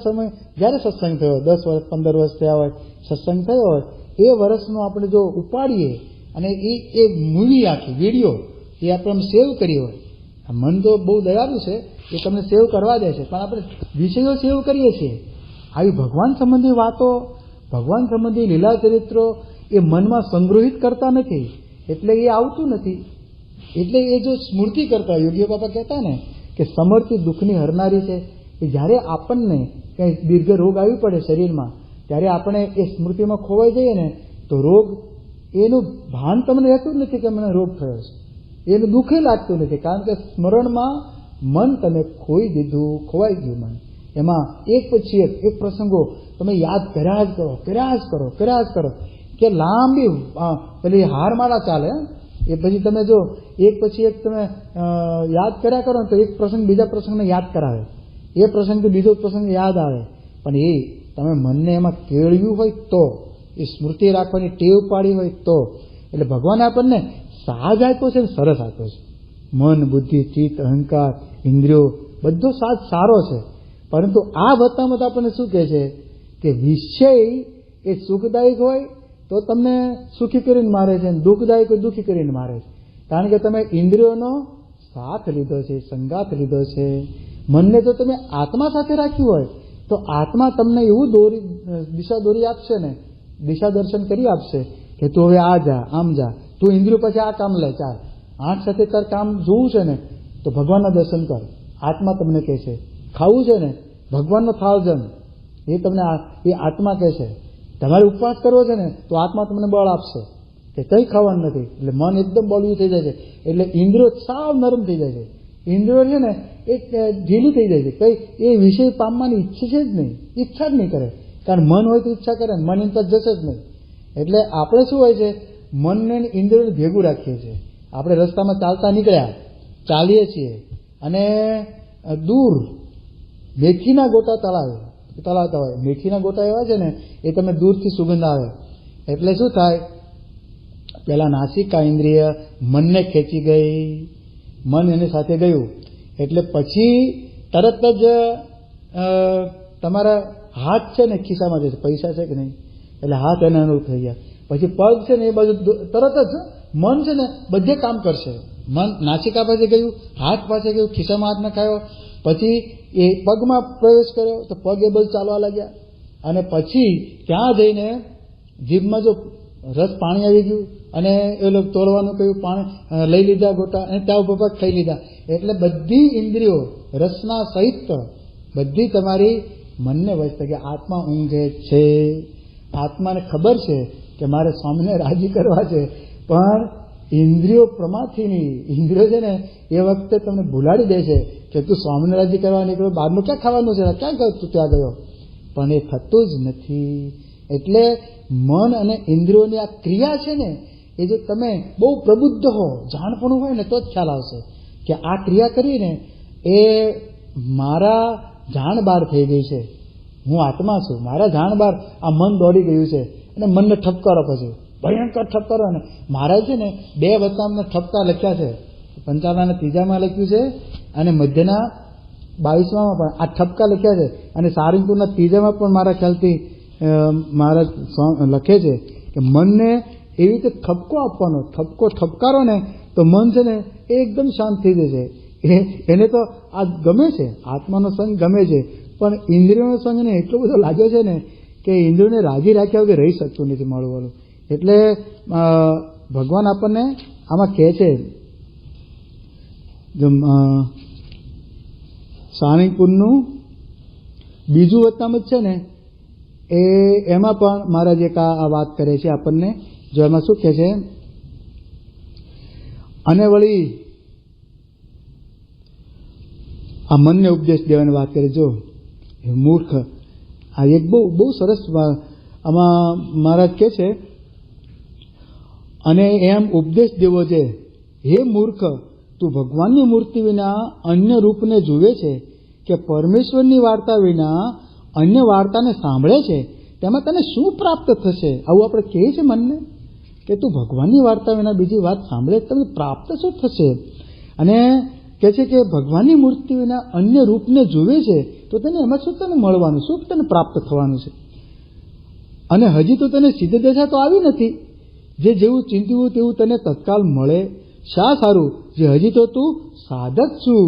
સત્સંગ થયો 10 વર્ષ 15 વર્ષ થયા હોય, સત્સંગ થયો હોય એ વર્ષનો આપણે જો ઉપાડીએ અને એ મૂવી આખી વિડીયો એ આપણે સેવ કરી હોય. મન તો બહુ દયાળુ છે, એ તમને સેવ કરવા દે છે, પણ આપણે વિષયો સેવ કરીએ છીએ. આવી ભગવાન સંબંધી વાતો, ભગવાન સંબંધી લીલા ચરિત્રો એ મનમાં સંગ્રહિત કરતા નથી, એટલે એ આવતું નથી. એટલે એ જો સ્મૃતિ કરતા, યોગીઓ બાપા કહેતા ને કે સમર્થિ દુઃખની હરનારી છે. એ જ્યારે આપણને કંઈ દીર્ઘ રોગ આવી પડે શરીરમાં, ત્યારે આપણે એ સ્મૃતિમાં ખોવાઈ જઈએ ને તો રોગ, એનું ભાન તમને રહેતું જ નથી કે મને રોગ થયો છે, એનું દુઃખે લાગતું નથી, કારણ કે સ્મરણમાં મન તમે ખોઈ દીધું, ખોવાઈ ગયું મન. એમાં એક પછી એક પ્રસંગો તમે યાદ કર્યા જ કરો. કે લાંબી પેલી હારમાળા ચાલે. એ પછી તમે જો એક પછી એક તમે યાદ કર્યા કરો ને તો એક પ્રસંગ બીજા પ્રસંગને યાદ કરાવે, એ પ્રસંગથી બીજો પ્રસંગ યાદ આવે. પણ એ તમે મનને એમાં કેળવ્યું હોય તો, એ સ્મૃતિ રાખવાની ટેવ પાડી હોય તો. એટલે ભગવાને આપણને સાજ આપ્યો છે ને સરસ આપ્યો છે. મન, બુદ્ધિ, ચિત્ત, અહંકાર, ઇન્દ્રિયો બધો સાજ સારો છે. પરંતુ આ વતામત આપણને શું કહે છે કે વિષય એ સુખદાયક હોય તો તમને સુખી કરીને મારે છે, દુઃખદાયક હોય દુઃખી કરીને મારે છે. કારણ કે તમે ઇન્દ્રિયોનો સાથ લીધો છે, સંગાત લીધો છે. મનને જો તમે આત્મા સાથે રાખ્યું હોય તો આત્મા તમને એવું દિશા દોરી આપશે ને, દિશા દર્શન કરી આપશે કે તું હવે આ જા, આમ જા, તું ઇન્દ્રિયો પછી આ કામ લે, ચાલ, આંખ સાથે તાર કામ જોવું છે ને તો ભગવાનના દર્શન કર. આત્મા તમને કહે છે ખાવું છે ને ભગવાનનો થાળ જમ, એ તમને એ આત્મા કહે છે. તમારે ઉપવાસ કરવો છે ને તો આત્મા તમને બળ આપશે કે કંઈ ખાવાનું નથી. એટલે મન એકદમ બળવું થઈ જાય છે. એટલે ઇન્દ્રિયો સાવ નરમ થઈ જાય છે. ઇન્દ્રિયો છે ને એ ઢીલી થઈ જાય છે. કઈ એ વિષય પામવાની ઈચ્છા છે જ નહીં, ઈચ્છા જ નહીં કરે. કારણ મન હોય તો ઈચ્છા કરે ને, મન એમ તો જશે જ નહીં. એટલે આપણે શું હોય છે, મનને ઇન્દ્રિયોને ભેગું રાખીએ છીએ. આપણે રસ્તામાં ચાલતા નીકળ્યા, ચાલીએ છીએ અને દૂર મેથીના ગોટા તળાવતા હોય. મેથીના ગોટા એવા છે ને એ તમે દૂરથી સુગંધ આવે એટલે શું થાય, પેલા નાસિકા ઇન્દ્રિય મનને ખેંચી ગઈ, મન એની સાથે ગયું એટલે પછી તરત જ તમારા હાથ છે ને ખિસ્સામાં જશે, પૈસા છે કે નહીં, એટલે હાથ એને અનુરૂપ થઈ ગયા. પછી પગ છે ને એ બાજુ તરત જ મન છે ને બધે કામ કરશે. મન નાસિકા પાસે ગયું, હાથ પાસે ગયું, ખિસ્સામાં હાથ નખાયો, પછી એ પગમાં પ્રવેશ કર્યો તો પગ એ બધું ચાલવા લાગ્યા. અને પછી ત્યાં જઈને જીભમાં જો રસ પાણી આવી ગયું અને એ લોકો તોડવાનું કહ્યું, પાણી લઈ લીધા ગોટા અને ત્યાં ઉભા પગ ખાઈ લીધા. એટલે બધી ઇન્દ્રિયો રસના સહિત બધી તમારી મનને વચતે કે આત્મા ઊંઘે છે. આત્માને ખબર છે કે મારે સ્વામીને રાજી કરવા છે, પણ ઇન્દ્રિયો પ્રમાથી નહીં. ઇન્દ્રિયો છે ને એ વખતે તમને ભૂલાડી દે છે કે તું સ્વામીને રાજી કરવા નીકળ્યો, બહારનું ક્યાં ખાવાનું છે, ક્યાં ગયો તું ત્યાં ગયો. પણ એ થતું જ નથી. એટલે મન અને ઇન્દ્રિયોની આ ક્રિયા છે ને એ જો તમે બહુ પ્રબુદ્ધ હો, જાણપણું હોય ને તો જ ખ્યાલ આવશે કે આ ક્રિયા કરીને એ મારા જાણ બહાર થઈ ગઈ છે, હું આત્મા છું, મારા જાણ બહાર આ મન દોડી ગયું છે. અને મનને ઠપકારો પછી ભયંકર ઠપકારો. ને મહારાજ છે ને 2 વતામના ઠપકા લખ્યા છે, પંચાલના 3માં લખ્યું છે અને મધ્યના 22માં પણ આ ઠપકા લખ્યા છે. અને સારંગપુરના 3માં પણ મારા ખ્યાલથી મહારાજ લખે છે કે મનને એવી રીતે ઠપકો આપવાનો, ઠપકારો ને તો મન છે ને એ એકદમ શાંત થઈ જશે. એને તો આ ગમે છે, આત્માનો સંગ ગમે છે, પણ ઇન્દ્રિયોનો સંગ ને એટલો બધો લાગ્યો છે ને કે ઇન્દ્રિયોને રાજી રાખ્યા વગર રહી શકતું નથી મળવાનું. એટલે ભગવાન આપણને આમાં કહે છે, સારંગપુરનું બીજું વતામત છે ને એમાં પણ મહારાજ એક આ વાત કરે છે આપણને. જો એમાં શું કહે છે, અને વળી આ મનને ઉપદેશ દેવાની વાત કરે. જો મૂર્ખ, આ એક બહુ સરસ આમાં મહારાજ કહે છે, અને એમ ઉપદેશ દેવો છે, હે મૂર્ખ, તું ભગવાનની મૂર્તિ વિના અન્ય રૂપને જુએ છે કે પરમેશ્વરની વાર્તા વિના અન્ય વાર્તાને સાંભળે છે, તેમાં તને શું પ્રાપ્ત થશે? આવું આપણે કહીએ છીએ મનને કે તું ભગવાનની વાર્તા વિના બીજી વાત સાંભળે તમને પ્રાપ્ત શું થશે? અને કહે છે કે ભગવાનની મૂર્તિ વિના અન્ય રૂપને જુએ છે તો તેને એમાં શું તને મળવાનું, શું તને પ્રાપ્ત થવાનું છે? અને હજી તો તને સિદ્ધ દશા તો આવી નથી, જે જેવું ચિંત્યું તેવું તને તત્કાલ મળે. શા સારું, જે હજી તો તું સાધક છું,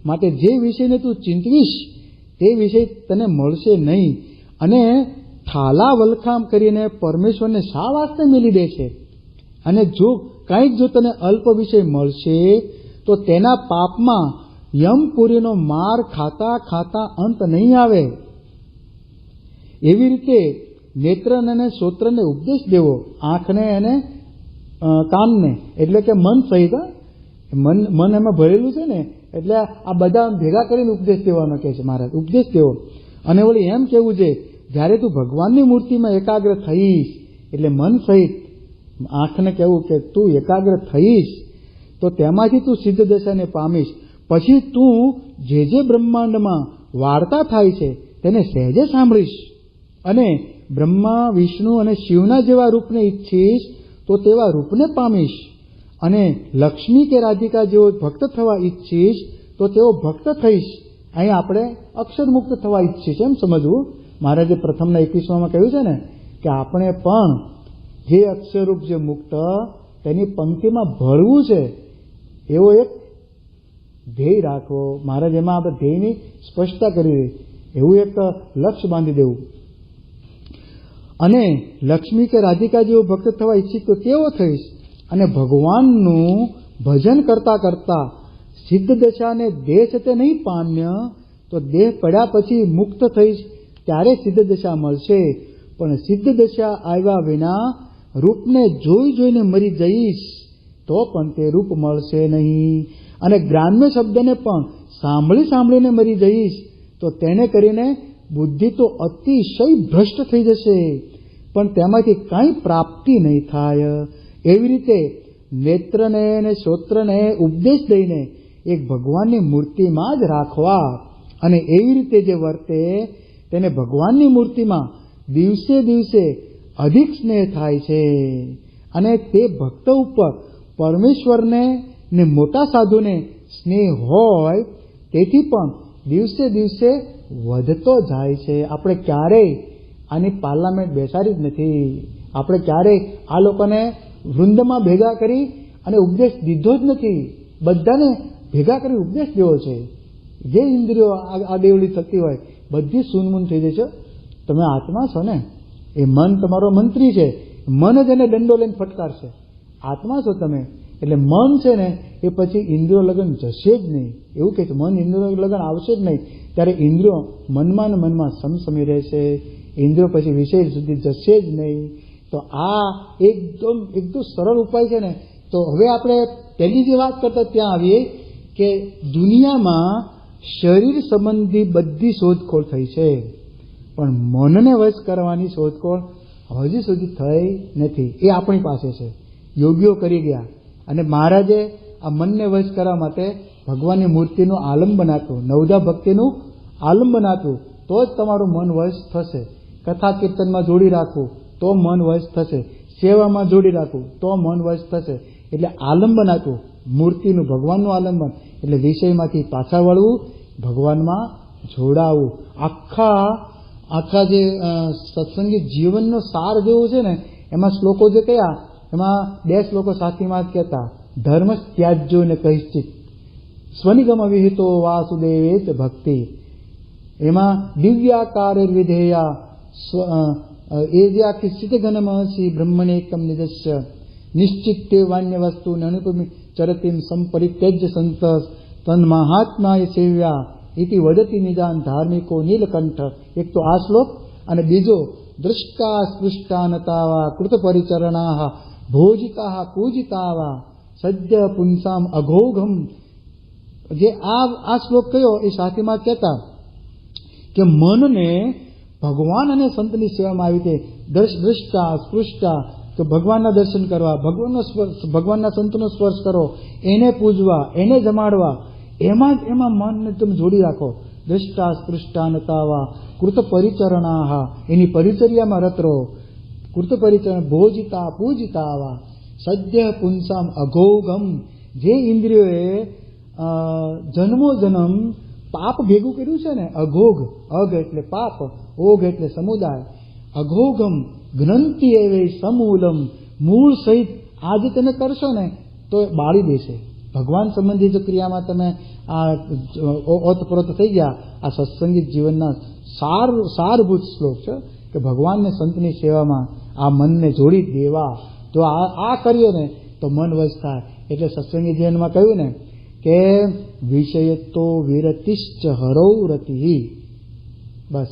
માટે જે વિષયને તું ચિંતવીશ તે વિષય તને મળશે નહીં. અને ઠાલા વલખામ કરીને પરમેશ્વરને શા વાસ્તે મેલી દે છે? અને જો કંઈક જો તને અલ્પ વિષય મળશે તો તેના પાપમાં યમપુરીનો માર ખાતા ખાતા અંત નહીં આવે. એવી રીતે નેત્રને અને શ્રોત્રને ઉપદેશ દેવો, આંખને અને કાનને, એટલે કે મન સહિત. મન એમાં ભરેલું છે ને એટલે આ બધા ભેગા કરીને ઉપદેશ દેવાનો કહે છે મહારાજ, ઉપદેશ દેવો. અને વળી એમ કેવું છે, જ્યારે તું ભગવાનની મૂર્તિમાં એકાગ્ર થઈશ એટલે મન સહિત આંખને કહેવું કે તું એકાગ્ર થઈશ તો તેમાંથી તું સિદ્ધ દશાને પામીશ. પછી તું જે બ્રહ્માંડમાં વાર્તા થાય છે તેને સહેજે સાંભળીશ અને બ્રહ્મા, વિષ્ણુ અને શિવના જેવા રૂપને ઈચ્છીશ તો તેવા રૂપને પામીશ. અને લક્ષ્મી કે રાધિકા જેવો ભક્ત થવા ઈચ્છીશ તો તેવો ભક્ત થઈશ. અહીં આપણે અક્ષર મુક્ત થવા ઈચ્છીશ એમ સમજવું. મહારાજે પ્રથમના 21માં કહ્યું છે ને કે આપણે પણ જે અક્ષરરૂપ જે મુક્ત તેની પંક્તિમાં ભળવું છે એવો એક ધ્યેય રાખવો. મહારાજ એમાં આપણે ધ્યેયની સ્પષ્ટતા કરી એવું એક લક્ષ્ય બાંધી દેવું. અને લક્ષ્મી કે રાધિકા જેવો ભક્ત થવા ઈચ્છિત તો કેવો થઈશ. અને ભગવાનનું ભજન કરતા કરતા સિદ્ધ દશાને દેહ છે તે નહીં પામ્ય તો દેહ પડ્યા પછી મુક્ત થઈશ ત્યારે સિદ્ધ દશા મળશે. પણ સિદ્ધ દશા આવ્યા વિના રૂપને જોઈને મરી જઈશ તો પણ તે રૂપ મળશે નહીં. અને ગ્રામ્ય શબ્દને પણ સાંભળીને મરી જઈશ તો તેને કરીને બુદ્ધિ તો અતિશય ભ્રષ્ટ થઈ જશે પણ તેમાંથી કંઈ પ્રાપ્તિ નહીં થાય. એવી રીતે નેત્રને અને શ્રોત્રને ઉપદેશ દઈને એક ભગવાનની મૂર્તિમાં જ રાખવા અને એવી રીતે જે વર્તે તેને ભગવાનની મૂર્તિમાં દિવસે દિવસે અધિક સ્નેહ થાય છે. અને તે ભક્ત ઉપર પરમેશ્વરને ને મોટા સાધુને સ્નેહ હોય તેથી પણ દિવસે દિવસે વધતો જાય છે. આપણે ક્યારેય આની પાર્લામેન્ટ બેસાડી જ નથી. આપણે ક્યારેય આ લોકોને વૃંદમાં ભેગા કરી અને ઉપદેશ દીધો જ નથી. બધાને ભેગા કરી ઉપદેશ દેવો છે. જે ઇન્દ્રિયો આ દેવડી થતી હોય બધી સૂનમૂન થઈ જશે. તમે આત્મા છો ને, એ મન તમારો મંત્રી છે. મન જ એને દંડો લઈને ફટકારશે. આત્મા છો તમે એટલે મન છે ને એ પછી ઇન્દ્રિયો લગન જશે જ નહીં. એવું કહે છે મન ઇન્દ્રિયો લગન આવશે જ નહીં. ત્યારે ઇન્દ્રિયો મનમાં ને મનમાં સમસમી રહેશે. ઇન્દ્રિયો પછી વિષય સુધી જશે જ નહીં. તો આ એકદમ સરળ ઉપાય છે ને. તો હવે આપણે પહેલી જે વાત કરતા ત્યાં આવીએ કે દુનિયામાં શરીર સંબંધી બધી શોધખોળ થઈ છે પણ મનને વશ કરવાની શોધખોળ હજી સુધી થઈ નથી. એ આપણી પાસે છે. યોગીઓ કરી ગયા અને મહારાજે આ મનને વશ કરવા માટે ભગવાનની મૂર્તિનું આલંબન આપ્યું, નવધા ભક્તિનું આલંબન આપ્યું તો જ તમારું મન વશ થશે. કથા કીર્તનમાં જોડી રાખવું તો મન વશ થશે. સેવામાં જોડી રાખવું તો મન વશ થશે. એટલે આલંબન આપ્યું મૂર્તિનું, ભગવાનનું આલંબન. એટલે વિષયમાંથી પાછા વળવું, ભગવાનમાં જોડાવું. આખા જે સત્સંગી જીવનનો સાર જેવું છે ને એમાં શ્લોકો જે કયા, એમાં 2 શ્લોકો સાથીમાં જ કહેતા. ધર્મ ત્યાજ્યો ને કૈશ્ચિત સ્વનિગમ વિહિતો વાસુદેવેત ભક્તિ. એમાં દિવ્યાકાર વિધેયા એ જે આખી સ્થિતિઘનમહસી બ્રહ્મણે એકમ નિદસ્ય નિશ્ચિત્તે વાન્ય વસ્તુ અનુપમી ચરતિમ સંપરિત્યજ્ય સંત તન મહાત્માય સેવ્યા ઇતિ વદતી નિદાન ધાર્મિકો નીલકંઠ. એક તો આ શ્લોક અને બીજો દૃષ્ટા સ્પૃષ્ટાનતાવા કૃત પરિચરણા ભોજિતા પૂજિતાવા સદ્ય પુંસામ અઘોઘમ. જે આ શ્લોક કયો એ સાથીમાં કહેતા કે મનને ભગવાન અને સંતની સેવામાં આવી તે દૃષ્ટા સ્પૃષ્ટા તો ભગવાનના દર્શન કરવા, ભગવાનના સંતનો સ્પર્શ કરો, એને પૂજવા, એને જમાડવા, એમાં મનને તમે જોડી રાખો. દૃષ્ટા સ્પૃષ્ટાનતાવા કૃત પરિચરણા એની પરિચર્યામાં રત રહો. કૃત પરિચરણ ભોજિતા પૂજિતાવા સદ્ય પુંસામ અઘોગમ. જે ઇન્દ્રિયોએ જન્મો જન્મ પાપ ભેગું કર્યું છે ને, અઘોગ, અઘ એટલે પાપ, ઓઘ એટલે સમુદાય, અઘોગમ ગ્રંથિ એવે સમૂલમ. મૂળ સહિત આજે તમે કરશો ને તો બાળી દેશે. ભગવાન સંબંધી જો ક્રિયામાં તમે આ ઓતપ્રોત થઈ ગયા. આ સત્સંગી જીવનના સારભૂત શ્લોક છે કે ભગવાનને સંતની સેવામાં આ મનને જોડી દેવા. જો આ કરીએ ને તો મન વશ થાય. એટલે સત્સંગી જીવનમાં કહ્યું ને કે વિષયતો વિરતિશ્ચ હરૌ રતિ. બસ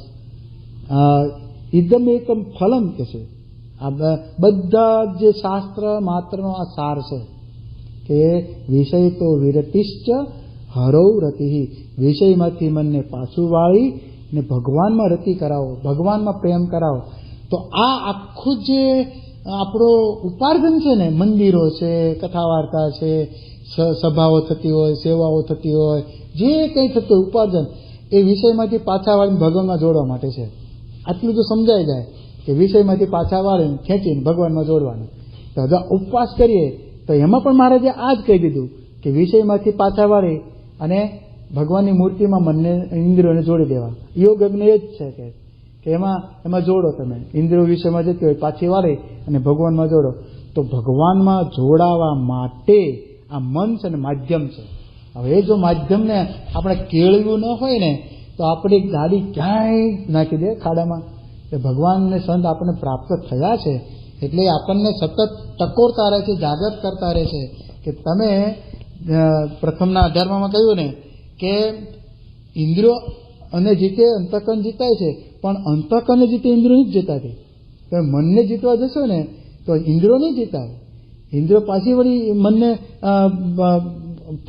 ઇદમ એકમ ફલમ કે છે. આ બધા જે શાસ્ત્ર માત્રનો આ સાર છે કે વિષયતો વિરતિશ્ચ હરૌ રતિ. વિષયમાંથી મનને પાછું વાળી ને ભગવાનમાં રતિ કરાવો, ભગવાનમાં પ્રેમ કરાવો. તો આ આખું જે આપણો ઉપાર્જન છે ને, મંદિરો છે, કથા વાર્તા છે, સભાઓ થતી હોય, સેવાઓ થતી હોય, જે કંઈ થતું હોય ઉપાર્જન, એ વિષયમાંથી પાછા વાળીને ભગવાનમાં જોડવા માટે છે. આટલું તો સમજાઈ જાય કે વિષયમાંથી પાછા વાળીને ખેંચીને ભગવાનમાં જોડવાનું. તો જો ઉપવાસ કરીએ તો એમાં પણ મહારાજે આ જ કહી દીધું કે વિષયમાંથી પાછા વાળી અને ભગવાનની મૂર્તિમાં મનને ઇન્દ્રિયોને જોડી દેવા. યોગ અગ્નિ એ જ છે કે એમાં જોડો. તમે ઇન્દ્રિયો વિષયમાં જતી હોય પાછી વાળી અને ભગવાનમાં જોડો. તો ભગવાનમાં જોડાવા માટે આ મન છે ને માધ્યમ છે. હવે એ જો માધ્યમને આપણે કેળવ્યું ન હોય ને તો આપણી ગાડી ક્યાંય નાખી દે ખાડામાં. એ ભગવાનને સંત આપણને પ્રાપ્ત થયા છે એટલે આપણને સતત ટકોરતા રહે છે, જાગૃત કરતા રહે છે કે તમે પ્રથમના 18માં કહ્યું ને કે ઇન્દ્રિયો અને જીતે અંતઃકરણ જીતાય છે, પણ અંતઃકરણને જીતે ઇન્દ્રિયો નથી જીતાતી. તમે મનને જીતવા જશો ને તો ઇન્દ્રિયો નહીં જીતાય. ઇન્દ્રિયો પાછી વળી મનને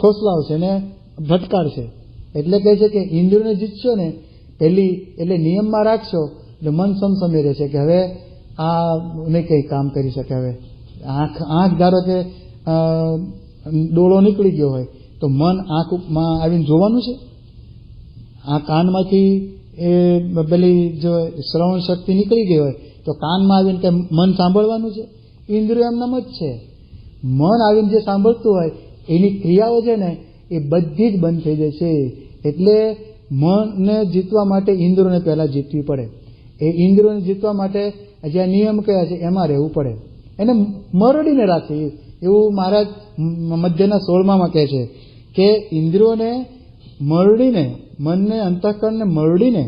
ફોસલાવશે ને ભટકાડશે. એટલે કહે છે કે ઇન્દ્રિયોને જીતશો ને પહેલી એટલે નિયમમાં રાખશો એટલે મન સમસમી રહેશે કે હવે આ નહીં કંઈ કામ કરી શકે. હવે આંખ ધારો કે ડોળો નીકળી ગયો હોય તો મન આંખમાં આવીને જોવાનું છે. આ કાનમાંથી એ પેલી જો શ્રવણ શક્તિ નીકળી ગઈ હોય તો કાનમાં આવીને કે મન સાંભળવાનું છે. ઇન્દ્રિયો એમનામ જ છે. મન આવીને જે સાંભળતું હોય એની ક્રિયાઓ છે ને એ બધી જ બંધ થઈ જશે. એટલે મનને જીતવા માટે ઇન્દ્રિયોને પહેલાં જીતવી પડે. એ ઇન્દ્રિયોને જીતવા માટે જે નિયમ કયા છે એમાં રહેવું પડે. એને મરડીને રાખે. એવું મહારાજ મધ્યના 16માં કહે છે કે ઇન્દ્રિયોને મરડીને, મનને અંતઃકરણને મરડીને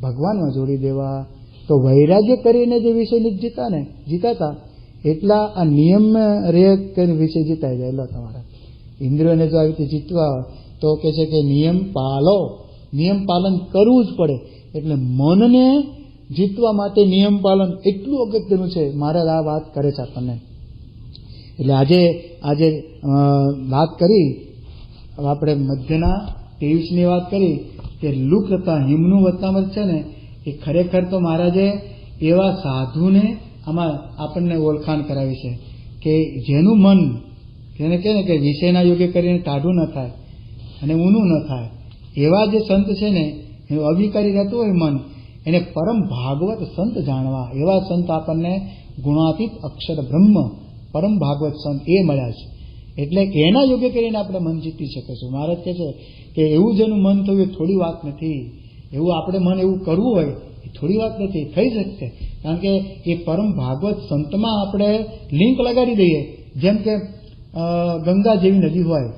ભગવાનમાં જોડી દેવા. તો વૈરાગ્ય કરીને જે વિષય જીતાતા એટલા આ નિયમ રે વિષય જીતાઈ જાય. એટલે તમારા ઇન્દ્રિયોને જો આવી રીતે જીતવા તો કહે છે કે નિયમ પાલો, નિયમ પાલન કરવું જ પડે. એટલે મનને જીતવા માટે નિયમ પાલન એટલું અગત્યનું છે. મહારાજ આ વાત કરે છે આપણને. એટલે આજે વાત કરી આપણે મધ્યના 23ની વાત કરી કે લુક તથા હિમનું વતનામત છે ને એ ખરેખર તો મહારાજે એવા સાધુને આમાં આપણને ઓળખાણ કરાવી છે કે જેનું મન જેને કહે ને કે વિષયના યોગે કરીને ટાઢું ન થાય અને ઊનું ન થાય એવા જે સંત છે ને એનું અવિકારી રહેતું હોય મન, એને પરમ ભાગવત સંત જાણવા. એવા સંત આપણને ગુણાતીત અક્ષર બ્રહ્મ પરમ ભાગવત સંત એ મળ્યા છે. એટલે એના યોગ્ય કરીને આપણે મન જીતી શકીશું. મહારાજ કહે છે કે એવું જેનું મન થયું એ થોડી વાત નથી. એવું આપણે મન એવું કરવું હોય એ થોડી વાત નથી, થઈ શકશે. કારણ કે એ પરમ ભાગવત સંતમાં આપણે લિંક લગાડી દઈએ. જેમ કે ગંગા જેવી નદી હોય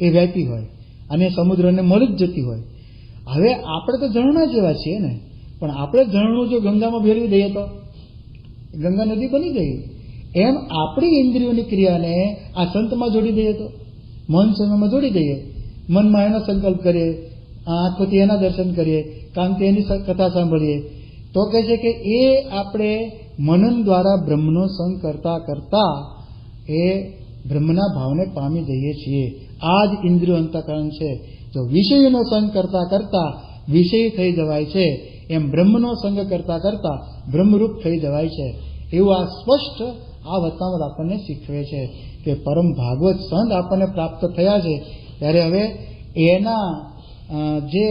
એ વહેતી હોય અને સમુદ્રને મળી જ જતી હોય. હવે આપણે તો ઝરણા જેવા છીએ ને, પણ આપણે ઝરણું જો ગંગામાં ભેળવી દઈએ તો ગંગા નદી બની ગઈ. એમ આપણી ઇન્દ્રિયોની ક્રિયાને આ સંતમાં જોડી દઈએ તો મન સમયમાં જોડી દઈએ. મનમાં એનો સંકલ્પ કરીએ, આંખોથી એના દર્શન કરીએ, કાનથી એની કથા સાંભળીએ તો કહે છે કે એ આપણે મનન દ્વારા બ્રહ્મનો સંગ કરતા કરતા એ બ્રહ્મના ભાવને પામી જઈએ છીએ. આ જ ઇન્દ્રિયો અંતઃકરણ છે. જો વિષયનો સંગ કરતા કરતા વિષય થઈ જવાય છે એમ બ્રહ્મનો સંગ કરતા કરતા બ્રહ્મરૂપ થઈ જવાય છે. એવું આ સ્પષ્ટ આ વતનામત આપણને શીખવે છે કે પરમ ભાગવત સંત આપણને પ્રાપ્ત થયા છે ત્યારે હવે એના જે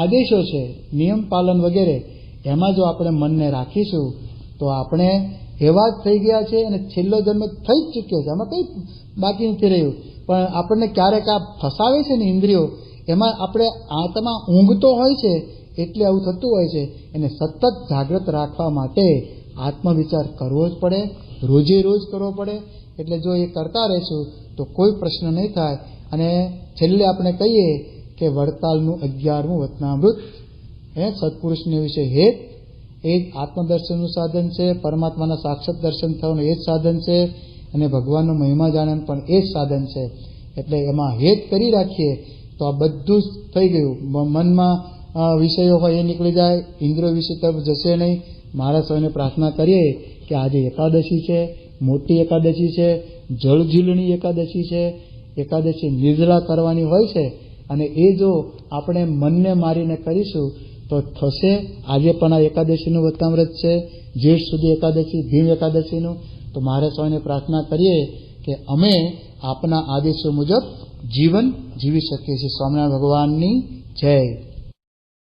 આદેશો છે, નિયમ પાલન વગેરે, એમાં જો આપણે મનને રાખીશું તો આપણે એવા જ થઈ ગયા છે અને છેલ્લો જન્મ થઈ જ ચૂક્યો છે. આમાં કંઈ બાકી નથી રહ્યું. પણ આપણને ક્યારેક આ ફસાવે છે ને ઇન્દ્રિયો, એમાં આપણે આત્મા ઊંઘતો હોય છે એટલે આવું થતું હોય છે. એને સતત જાગૃત રાખવા માટે આત્મવિચાર કરવો જ પડે, રોજે રોજ કરવો પડે. એટલે જો એ કરતા રહેશું તો કોઈ પ્રશ્ન નહીં થાય. અને છેલ્લે આપણે કહીએ કે વડતાલનું 11મું વચનામૃત સત્પુરુષને વિશે હેત એ જ આત્મદર્શનનું સાધન છે. પરમાત્માના સાક્ષાત દર્શન થવાનું એ જ સાધન છે અને ભગવાનનો મહિમા જાણવાનું પણ એ જ સાધન છે. એટલે એમાં હેત કરી રાખીએ તો આ બધું જ થઈ ગયું. મનમાં વિષયો હોય એ નીકળી જાય, ઇન્દ્રિયો વિશે તરફ જશે નહીં. મારા સૌને પ્રાર્થના કરીએ કે આજે એકાદશી છે, મોટી એકાદશી છે, જળઝીલણી એકાદશી છે. એકાદશી નિર્જલા કરવાની હોય છે અને એ જો આપણે મનને મારીને કરીશું તો થશે. આજે પણ આ એકાદશીનું વતનામૃત છે, જેઠ સુધી એકાદશી, ભીમ એકાદશીનું. તો મારે સૌને પ્રાર્થના કરીએ કે અમે આપના આદેશો મુજબ જીવન જીવી શકીએ છીએ. સ્વામિનારાયણ ભગવાનની જય.